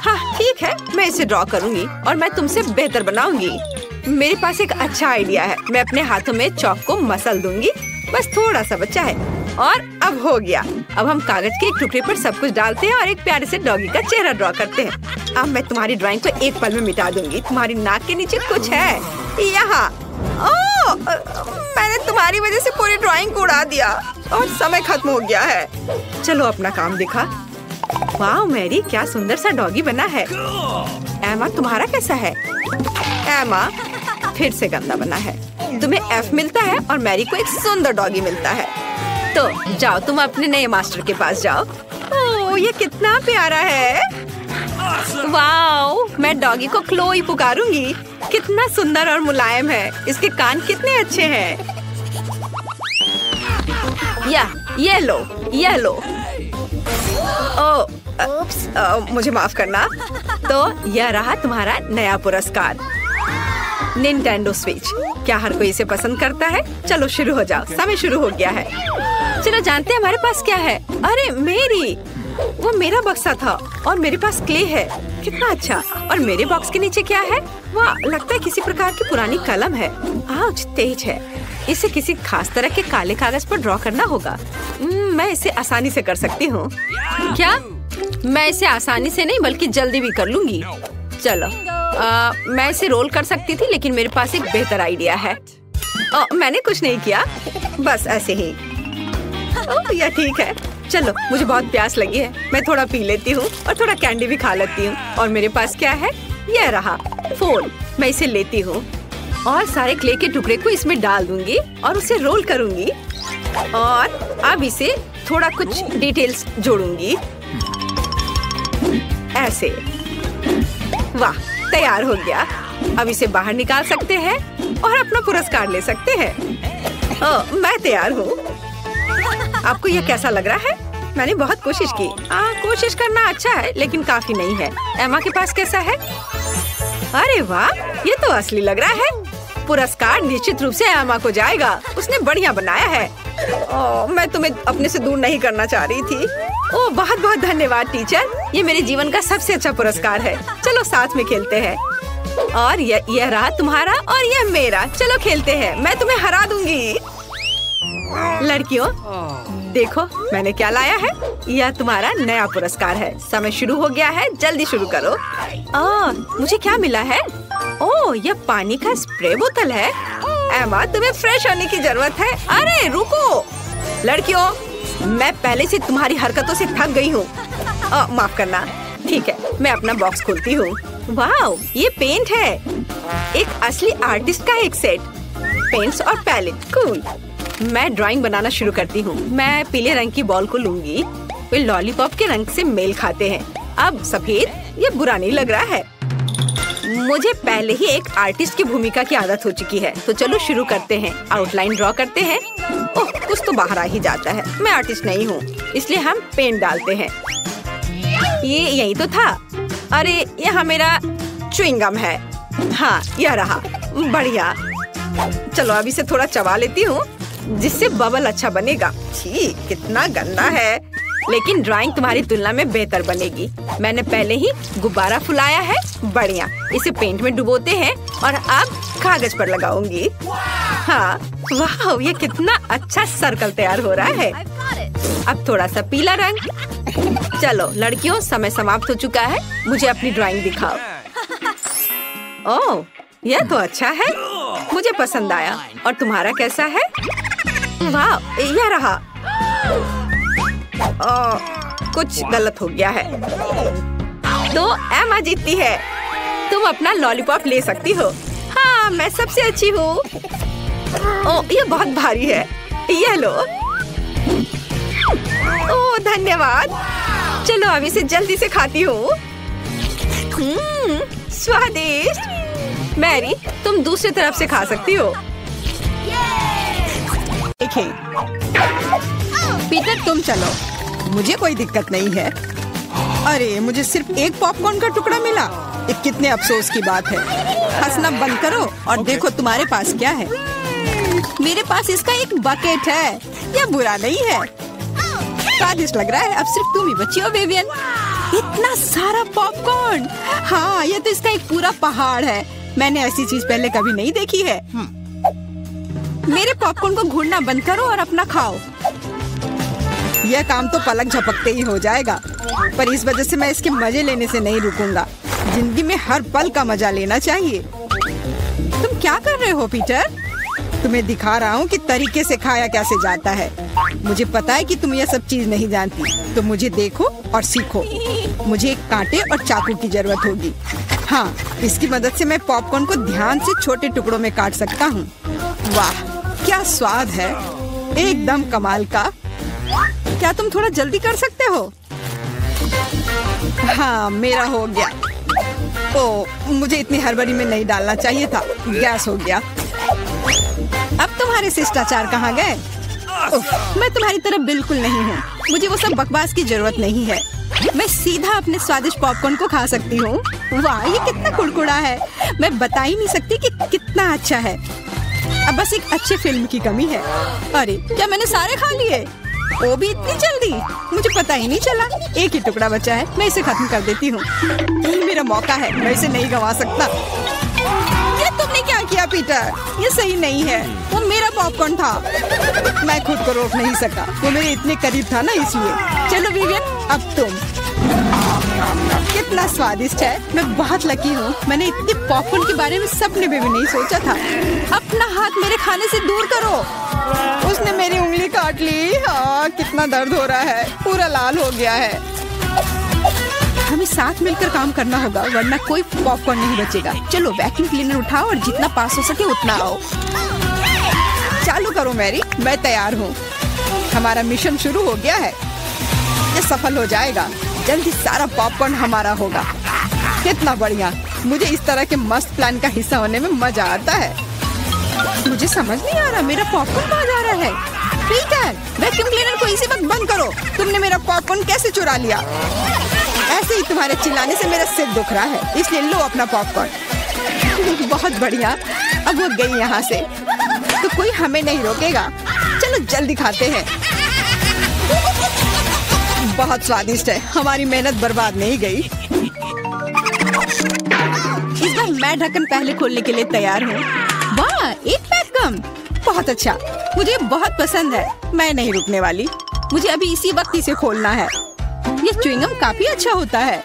[SPEAKER 1] हाँ ठीक है, मैं इसे ड्रॉ करूंगी और मैं तुमसे बेहतर बनाऊंगी। मेरे पास एक अच्छा आइडिया है। मैं अपने हाथों में चॉक को मसल दूंगी। बस थोड़ा सा बचा है। और अब हो गया। अब हम कागज के एक टुकड़े पर सब कुछ डालते हैं और एक प्यारे से डॉगी का चेहरा ड्रॉ करते हैं। अब मैं तुम्हारी ड्राइंग को एक पल में मिटा दूंगी। तुम्हारी नाक के नीचे कुछ है यहाँ। ओह, मैंने तुम्हारी वजह से पूरी ड्राइंग को उड़ा दिया और समय खत्म हो गया है। चलो अपना काम दिखा। वाह मैरी, क्या सुंदर सा डॉगी बना है। एमा, तुम्हारा कैसा है? एमा, फिर से गंदा बना है। तुम्हें F मिलता है और मैरी को एक सुंदर डॉगी मिलता है। तो जाओ, तुम अपने नए मास्टर के पास जाओ। ओह, ये कितना प्यारा है। वाह, मैं डॉगी को क्लोई पुकारूंगी। कितना सुंदर और मुलायम है। इसके कान कितने अच्छे हैं। ये लो, ये लो। मुझे माफ करना। तो यह रहा तुम्हारा नया पुरस्कार, निंटेंडो स्विच। क्या हर कोई इसे पसंद करता है? चलो शुरू हो जाओ। समय शुरू हो गया है। चलो जानते हैं हमारे पास क्या है। अरे मेरी, वो मेरा बक्सा था और मेरे पास क्ले है। कितना अच्छा। और मेरे बॉक्स के नीचे क्या है? वाह, लगता है किसी प्रकार की पुरानी कलम है। आउच, तेज है। इसे किसी खास तरह के काले कागज पर ड्रॉ करना होगा। मैं इसे आसानी से कर सकती हूँ। क्या? मैं इसे आसानी से नहीं बल्कि जल्दी भी कर लूंगी। चलो, मैं इसे रोल कर सकती थी, लेकिन मेरे पास एक बेहतर आइडिया है। मैंने कुछ नहीं किया, बस ऐसे ही। यह ठीक है। चलो, मुझे बहुत प्यास लगी है। मैं थोड़ा पी लेती हूँ और थोड़ा कैंडी भी खा लेती हूँ। और मेरे पास क्या है? यह रहा फोन। मैं इसे लेती हूँ और सारे क्ले के टुकड़े को इसमें डाल दूंगी और उसे रोल करूंगी। और अब इसे थोड़ा कुछ डिटेल्स जोड़ूंगी ऐसे। वाह, तैयार हो गया। अब इसे बाहर निकाल सकते हैं और अपना पुरस्कार ले सकते हैं। मैं तैयार हूँ। आपको यह कैसा लग रहा है? मैंने बहुत कोशिश की। कोशिश करना अच्छा है, लेकिन काफी नहीं है। एमा के पास कैसा है? अरे वाह, ये तो असली लग रहा है। पुरस्कार निश्चित रूप से एमा को जाएगा। उसने बढ़िया बनाया है। मैं तुम्हें अपने से दूर नहीं करना चाह रही थी। बहुत बहुत धन्यवाद टीचर। ये मेरे जीवन का सबसे अच्छा पुरस्कार है। चलो साथ में खेलते हैं। और यह रहा तुम्हारा और यह मेरा। चलो खेलते हैं, मैं तुम्हें हरा दूंगी। लड़कियों देखो मैंने क्या लाया है। यह तुम्हारा नया पुरस्कार है। समय शुरू हो गया है, जल्दी शुरू करो। मुझे क्या मिला है? ओह, यह पानी का स्प्रे बोतल है। एमा, तुम्हें फ्रेश होने की जरूरत है। अरे रुको लड़कियों, मैं पहले से तुम्हारी हरकतों से थक गई हूँ। माफ करना। ठीक है, मैं अपना बॉक्स खोलती हूँ। वाह, ये पेंट है। एक असली आर्टिस्ट का एक सेट, पेंट्स और पैलेट। कूल। मैं ड्राइंग बनाना शुरू करती हूँ। मैं पीले रंग की बॉल को लूंगी। वे लॉलीपॉप के रंग से मेल खाते हैं। अब सफेद, ये बुरा नहीं लग रहा है। मुझे पहले ही एक आर्टिस्ट की भूमिका की आदत हो चुकी है, तो चलो शुरू करते हैं। आउटलाइन ड्रॉ करते हैं। ओह, कुछ तो बाहर आ ही जाता है। मैं आर्टिस्ट नहीं हूँ, इसलिए हम पेंट डालते हैं। ये यही तो था। अरे यहाँ मेरा च्युइंगम है। हाँ, यह रहा। बढ़िया। चलो अब इसे थोड़ा चबा लेती हूँ, जिससे बबल अच्छा बनेगा। छी, कितना गंदा है, लेकिन ड्राइंग तुम्हारी तुलना में बेहतर बनेगी। मैंने पहले ही गुब्बारा फुलाया है। बढ़िया। इसे पेंट में डुबोते हैं और अब कागज पर लगाऊंगी। हाँ, वाह, ये कितना अच्छा सर्कल तैयार हो रहा है। अब थोड़ा सा पीला रंग। चलो लड़कियों, समय समाप्त हो चुका है। मुझे अपनी ड्राइंग दिखाओ। ओह, यह तो अच्छा है, मुझे पसंद आया। और तुम्हारा कैसा है? वाह, यह रहा। कुछ गलत हो गया है, तो एमा जीतती है। तुम अपना लॉलीपॉप ले सकती हो। हाँ, मैं सबसे अच्छी हूँ। ओह, ये बहुत भारी है। ये लो। ओह, धन्यवाद। चलो अब इसे जल्दी से खाती हूँ। स्वादिष्ट। मैरी, तुम दूसरी तरफ से खा सकती हो।
[SPEAKER 3] पीटर, तुम चलो, मुझे कोई दिक्कत नहीं है। अरे, मुझे सिर्फ एक पॉपकॉर्न का टुकड़ा मिला। ये कितने अफसोस की बात है। हंसना बंद करो और देखो तुम्हारे पास क्या है। मेरे पास इसका एक बकेट है। यह बुरा नहीं है, स्वादिष्ट लग रहा है। अब सिर्फ तुम ही बची हो विवियन। इतना सारा पॉपकॉर्न। हाँ, ये तो इसका एक पूरा पहाड़ है। मैंने ऐसी चीज पहले कभी नहीं देखी है। मेरे पॉपकॉर्न को घूरना बंद करो और अपना खाओ। यह काम तो पलक झपकते ही हो जाएगा, पर इस वजह से मैं इसके मजे लेने से नहीं रुकूंगा। जिंदगी में हर पल का मजा लेना चाहिए। तुम क्या कर रहे हो पीटर? तुम्हें दिखा रहा हूँ कि तरीके से खाया कैसे जाता है। मुझे पता है कि तुम यह सब चीज नहीं जानती, तो मुझे देखो और सीखो। मुझे एक कांटे और चाकू की जरूरत होगी। हाँ, इसकी मदद से मैं पॉपकॉर्न को ध्यान से छोटे टुकड़ों में काट सकता हूँ। वाह, क्या स्वाद है, एकदम कमाल का। क्या तुम थोड़ा जल्दी कर सकते हो? हाँ, मेरा हो गया। ओह, मुझे इतनी हड़बड़ी में नहीं डालना चाहिए था। गैस हो गया। अब तुम्हारे शिष्टाचार कहाँ गए? मैं तुम्हारी तरह बिल्कुल नहीं हूँ। मुझे वो सब बकवास की जरूरत नहीं है। मैं सीधा अपने स्वादिष्ट पॉपकॉर्न को खा सकती हूँ। वाह, ये कितना कुड़कुड़ा है। मैं बता ही नहीं सकती कि कितना अच्छा है। अब बस एक अच्छी फिल्म की कमी है। अरे, क्या मैंने सारे खा लिए? वो भी इतनी जल्दी? मुझे पता ही नहीं चला। एक ही टुकड़ा बचा है, मैं इसे खत्म कर देती हूँ। यही मेरा मौका है, मैं इसे नहीं गंवा सकता। ये तुमने क्या किया पीटर? ये सही नहीं है। वो मेरा पॉपकॉर्न था। मैं खुद को रोक नहीं सका। वो मेरे इतने करीब था ना, इसलिए। चलो विवियन, अब तुम। कितना स्वादिष्ट है। मैं बहुत लकी हूँ। मैंने इतने पॉपकॉर्न के बारे में सपने में भी नहीं सोचा था। अपना हाथ मेरे खाने से दूर करो। उसने मेरी उंगली काट ली। हाँ, कितना दर्द हो रहा है, पूरा लाल हो गया है। हमें साथ मिलकर काम करना होगा, वरना कोई पॉपकॉर्न नहीं बचेगा। चलो वैक्यूम क्लीनर उठाओ और जितना पास हो सके उतना आओ। चालू करो मैरी, मैं तैयार हूँ। हमारा मिशन शुरू हो गया है। ये सफल हो जाएगा। जल्दी सारा पॉपकॉर्न हमारा होगा। कितना बढ़िया। मुझे इस तरह के मस्त प्लान का हिस्सा होने में मजा आता है। मुझे समझ नहीं आ रहा, मेरा पॉपकॉर्न कहाँ जा रहा है? पीटर, वैक्यूम क्लीनर को इसी वक्त बंद करो। तुमने मेरा पॉपकॉर्न कैसे चुरा लिया? ऐसे ही तुम्हारे चिल्लाने से मेरा सिर दुख रहा है, इसलिए लो अपना पॉपकॉर्न। बहुत बढ़िया। अब वो गई यहाँ से, तो कोई हमें नहीं रोकेगा। चलो जल्दी खाते हैं। बहुत स्वादिष्ट है। हमारी मेहनत बर्बाद नहीं गई। इस बार
[SPEAKER 1] मैं ढक्कन पहले खोलने के लिए तैयार हूँ। वाह, एक पैक कम, बहुत अच्छा, मुझे बहुत पसंद है। मैं नहीं रुकने वाली, मुझे अभी इसी वक्त इसे खोलना है। ये च्युइंगम काफी अच्छा होता है।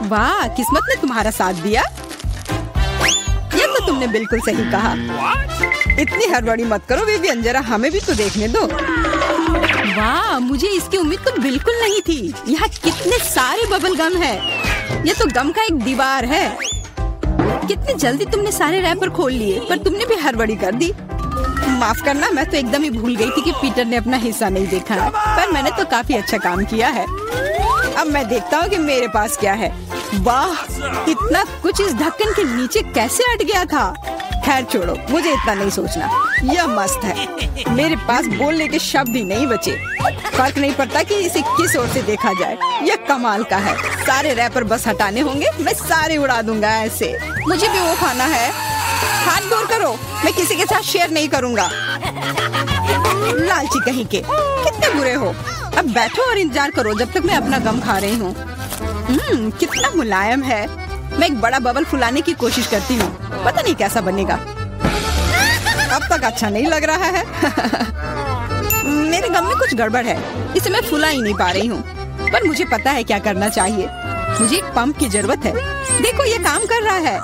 [SPEAKER 1] वाह, किस्मत ने तुम्हारा साथ दिया। ये तो तुमने बिल्कुल सही कहा। इतनी हड़बड़ी मत करो विवियन, जरा हमें भी तो देखने दो। वाह, मुझे इसकी उम्मीद तो बिल्कुल नहीं थी। यहाँ कितने सारे बबल गम है। ये तो गम का एक दीवार है। कितनी जल्दी तुमने सारे रैपर खोल लिए, पर तुमने भी हड़बड़ी कर दी। माफ करना, मैं तो एकदम ही भूल गई थी कि पीटर ने अपना हिस्सा नहीं देखा है। पर मैंने तो काफी अच्छा काम किया है। अब मैं देखता हूँ कि मेरे पास क्या है। वाह, इतना कुछ इस ढक्कन के नीचे कैसे अट गया था। खैर छोड़ो, मुझे इतना नहीं सोचना। यह मस्त है। मेरे पास बोलने के शब्द ही नहीं बचे। फर्क नहीं पड़ता कि इसे किस ओर से देखा जाए। यह कमाल का है। सारे रैपर बस हटाने होंगे, मैं सारे उड़ा दूंगा ऐसे। मुझे भी वो खाना है। हाथ दूर करो, मैं किसी के साथ शेयर नहीं करूंगा। लालची कहीं के, कितने बुरे हो। अब बैठो और इंतजार करो जब तक मैं अपना गम खा रही हूँ। कितना मुलायम है। मैं एक बड़ा बबल फुलाने की कोशिश करती हूँ, पता नहीं कैसा बनेगा। अब तक अच्छा नहीं लग रहा है। मेरे गम में कुछ गड़बड़ है, इसे मैं फुला ही नहीं पा रही हूँ। पर मुझे पता है क्या करना चाहिए। मुझे एक पंप की जरूरत है। देखो, ये काम कर रहा है।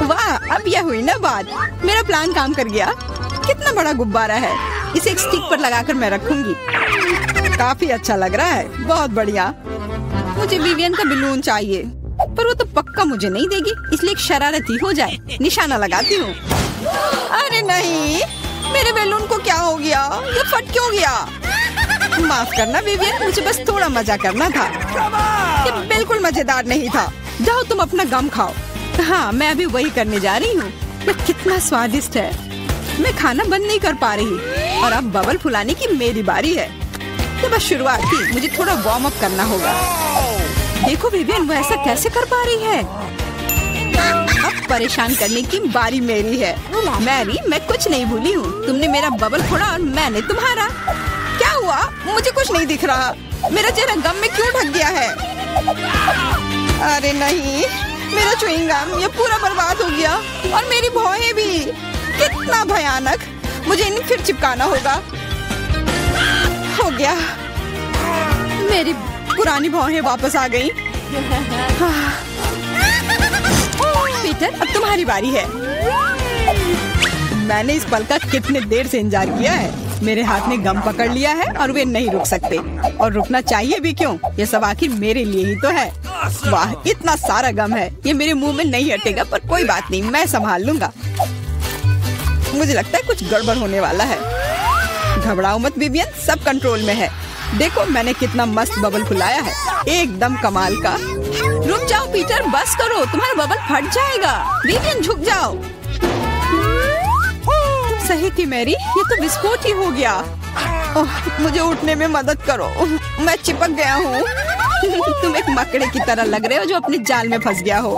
[SPEAKER 1] वाह, अब यह हुई ना बात। मेरा प्लान काम कर गया। कितना बड़ा गुब्बारा है। इसे एक स्टिक पर लगाकर मैं रखूंगी। काफी अच्छा लग रहा है, बहुत बढ़िया। मुझे विवियन का बलून चाहिए, पर वो तो पक्का मुझे नहीं देगी, इसलिए एक शरारती हो जाए, निशाना लगाती हूँ। अरे नहीं, मेरे बैलून को क्या हो गया? ये फट क्यों गया? माफ करना विवियन, मुझे बस थोड़ा मजा करना था। ये बिल्कुल मजेदार नहीं था। जाओ तुम अपना गम खाओ। हाँ, मैं अभी वही करने जा रही हूँ। ये कितना स्वादिष्ट है। मैं खाना बंद नहीं कर पा रही और अब बबल फुलाने की मेरी बारी है। ये बस शुरुआत थी, मुझे थोड़ा वार्म अप करना होगा। देखो विवियन, वो ऐसा कैसे कर पा रही है? अब परेशान करने की बारी मेरी है। मैरी, मैं कुछ नहीं भूली हूँ। तुमने मेरा बबल फोड़ा और मैंने तुम्हारा। क्या हुआ? मुझे कुछ नहीं दिख रहा। मेरा चेहरा गम में क्यों ढक गया है? अरे नहीं, मेरा च्युइंग गम ये पूरा बर्बाद हो गया और मेरी भौहें भी। कितना भयानक। मुझे इन्हें फिर चिपकाना होगा। हो गया, मेरी पुरानी भौहें वापस आ गई। पीटर, अब तुम्हारी बारी है। मैंने इस पल का कितने देर से इंतजार किया है। मेरे हाथ में गम पकड़ लिया है और वे नहीं रुक सकते। और रुकना चाहिए भी क्यों? ये सब आखिर मेरे लिए ही तो है। वाह, इतना सारा गम है। ये मेरे मुंह में नहीं हटेगा, पर कोई बात नहीं, मैं संभाल लूंगा। मुझे लगता है कुछ गड़बड़ होने वाला है। घबराओ मत विवियन, सब कंट्रोल में है। देखो, मैंने कितना मस्त बबल फुलाया है, एकदम कमाल का। रुक जाओ पीटर, बस करो, तुम्हारा बबल फट जाएगा। विवियन, झुक जाओ। तुम सही थी मैरी, ये तो विस्फोट ही हो गया। मुझे उठने में मदद करो, मैं चिपक गया हूँ। तुम एक मकड़े की तरह लग रहे हो जो अपने जाल में फंस गया हो।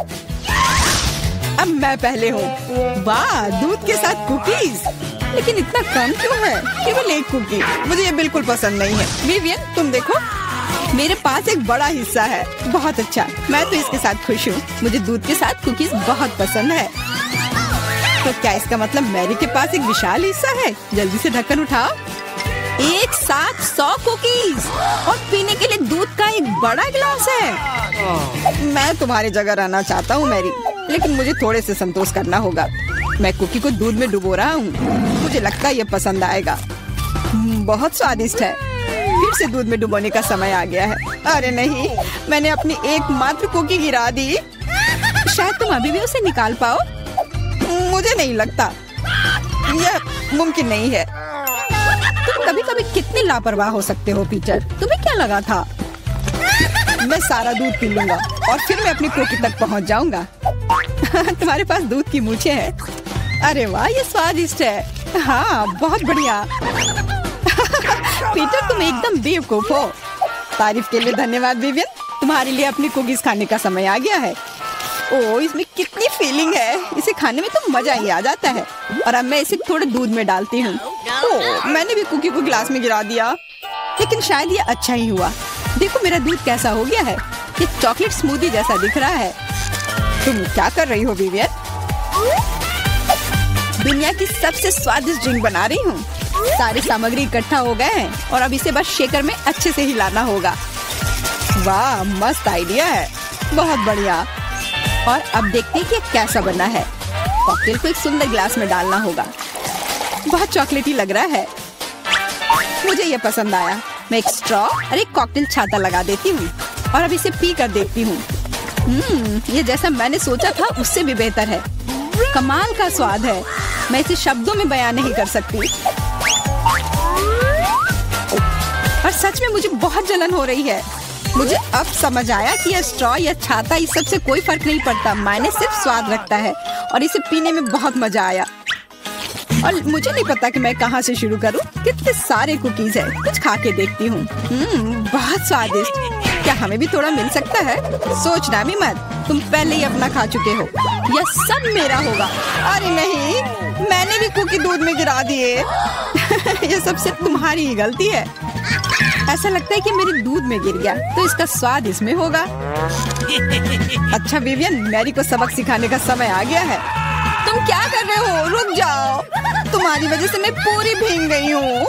[SPEAKER 1] अब मैं पहले हूँ। वाह, दूध के साथ कुकीज, लेकिन इतना कम क्यों है? केवल एक कुकी। मुझे ये बिल्कुल पसंद नहीं है। विवियन, तुम देखो, मेरे पास एक बड़ा हिस्सा है। बहुत अच्छा, मैं तो इसके साथ खुश हूँ। मुझे दूध के साथ कुकीज बहुत पसंद है। तो क्या इसका मतलब मैरी के पास एक विशाल हिस्सा है? जल्दी से ढक्कन उठाओ। एक साथ 100 कुकीज और पीने के लिए दूध का एक बड़ा गिलास है। मैं तुम्हारी जगह रहना चाहता हूँ मैरी, लेकिन मुझे थोड़े से संतोष करना होगा। मैं कुकी को दूध में डुबो रहा हूँ। मुझे लगता है ये पसंद आएगा। बहुत स्वादिष्ट है। फिर से दूध में डुबोने का समय आ गया है। अरे नहीं, मैंने अपनी एकमात्र कुकी गिरा दी। शायद तुम अभी भी उसे निकाल पाओ। मुझे नहीं लगता, यह मुमकिन नहीं है। तुम कभी कभी कितने लापरवाह हो सकते हो पीटर। तुम्हें क्या लगा था? मैं सारा दूध पी लूंगा और फिर मैं अपनी कुकी तक पहुंच जाऊंगा। तुम्हारे पास दूध की मूछें हैं। अरे वाह, ये स्वादिष्ट है। हाँ, बहुत बढ़िया। पीटर, तुम एकदम बेवकूफ हो। तारीफ के लिए धन्यवाद विवियन। तुम्हारे लिए अपनी कुकीज खाने का समय आ गया है। ओह, इसमें कितनी फीलिंग है। इसे खाने में तो मजा ही आ जाता है। और अब मैं इसे थोड़े दूध में डालती हूँ। ओह, मैंने भी कुकी को गिलास में गिरा दिया, लेकिन शायद ये अच्छा ही हुआ। देखो मेरा दूध कैसा हो गया है। ये चॉकलेट स्मूदी जैसा दिख रहा है। तुम क्या कर रही हो विवियन? दुनिया की सबसे स्वादिष्ट ड्रिंक बना रही हूँ। सारी सामग्री इकट्ठा हो गए हैं और अब इसे बस शेकर में अच्छे से हिलाना होगा। वाह, मस्त आइडिया है, बहुत बढ़िया। और अब देखते हैं कि कैसा बना है। कॉकटेल को एक सुंदर गिलास में डालना होगा। बहुत चॉकलेटी लग रहा है, मुझे ये पसंद आया। मैं एक स्ट्रॉ और एक कॉकटेल छाता लगा देती हूँ और अब इसे पी कर देखती हूँ। ये जैसा मैंने सोचा था उससे भी बेहतर है। कमाल का स्वाद है, मैं इसे शब्दों में बयान नहीं कर सकती। और सच में मुझे बहुत जलन हो रही है। मुझे अब समझ आया कि यह स्ट्रॉ या छाता इस सब से कोई फर्क नहीं पड़ता, मायने सिर्फ स्वाद रखता है। और इसे पीने में बहुत मजा आया। और मुझे नहीं पता कि मैं कहाँ से शुरू करूँ। कितने सारे कुकीज है, कुछ खा के देखती हूँ। बहुत स्वादिष्ट। क्या हमें भी थोड़ा मिल सकता है? सोचना भी मत, तुम पहले ही अपना खा चुके हो। यह सब मेरा होगा। अरे नहीं, मैंने भी कुकी दूध में गिरा दिए। यह सब सिर्फ तुम्हारी ही गलती है। ऐसा लगता है कि मेरे दूध में गिर गया, तो इसका स्वाद इसमें होगा। अच्छा विवियन, मैरी को सबक सिखाने का समय आ गया है। तुम क्या कर रहे हो? रुक जाओ, तुम्हारी वजह से मैं पूरी भीग गई हूँ।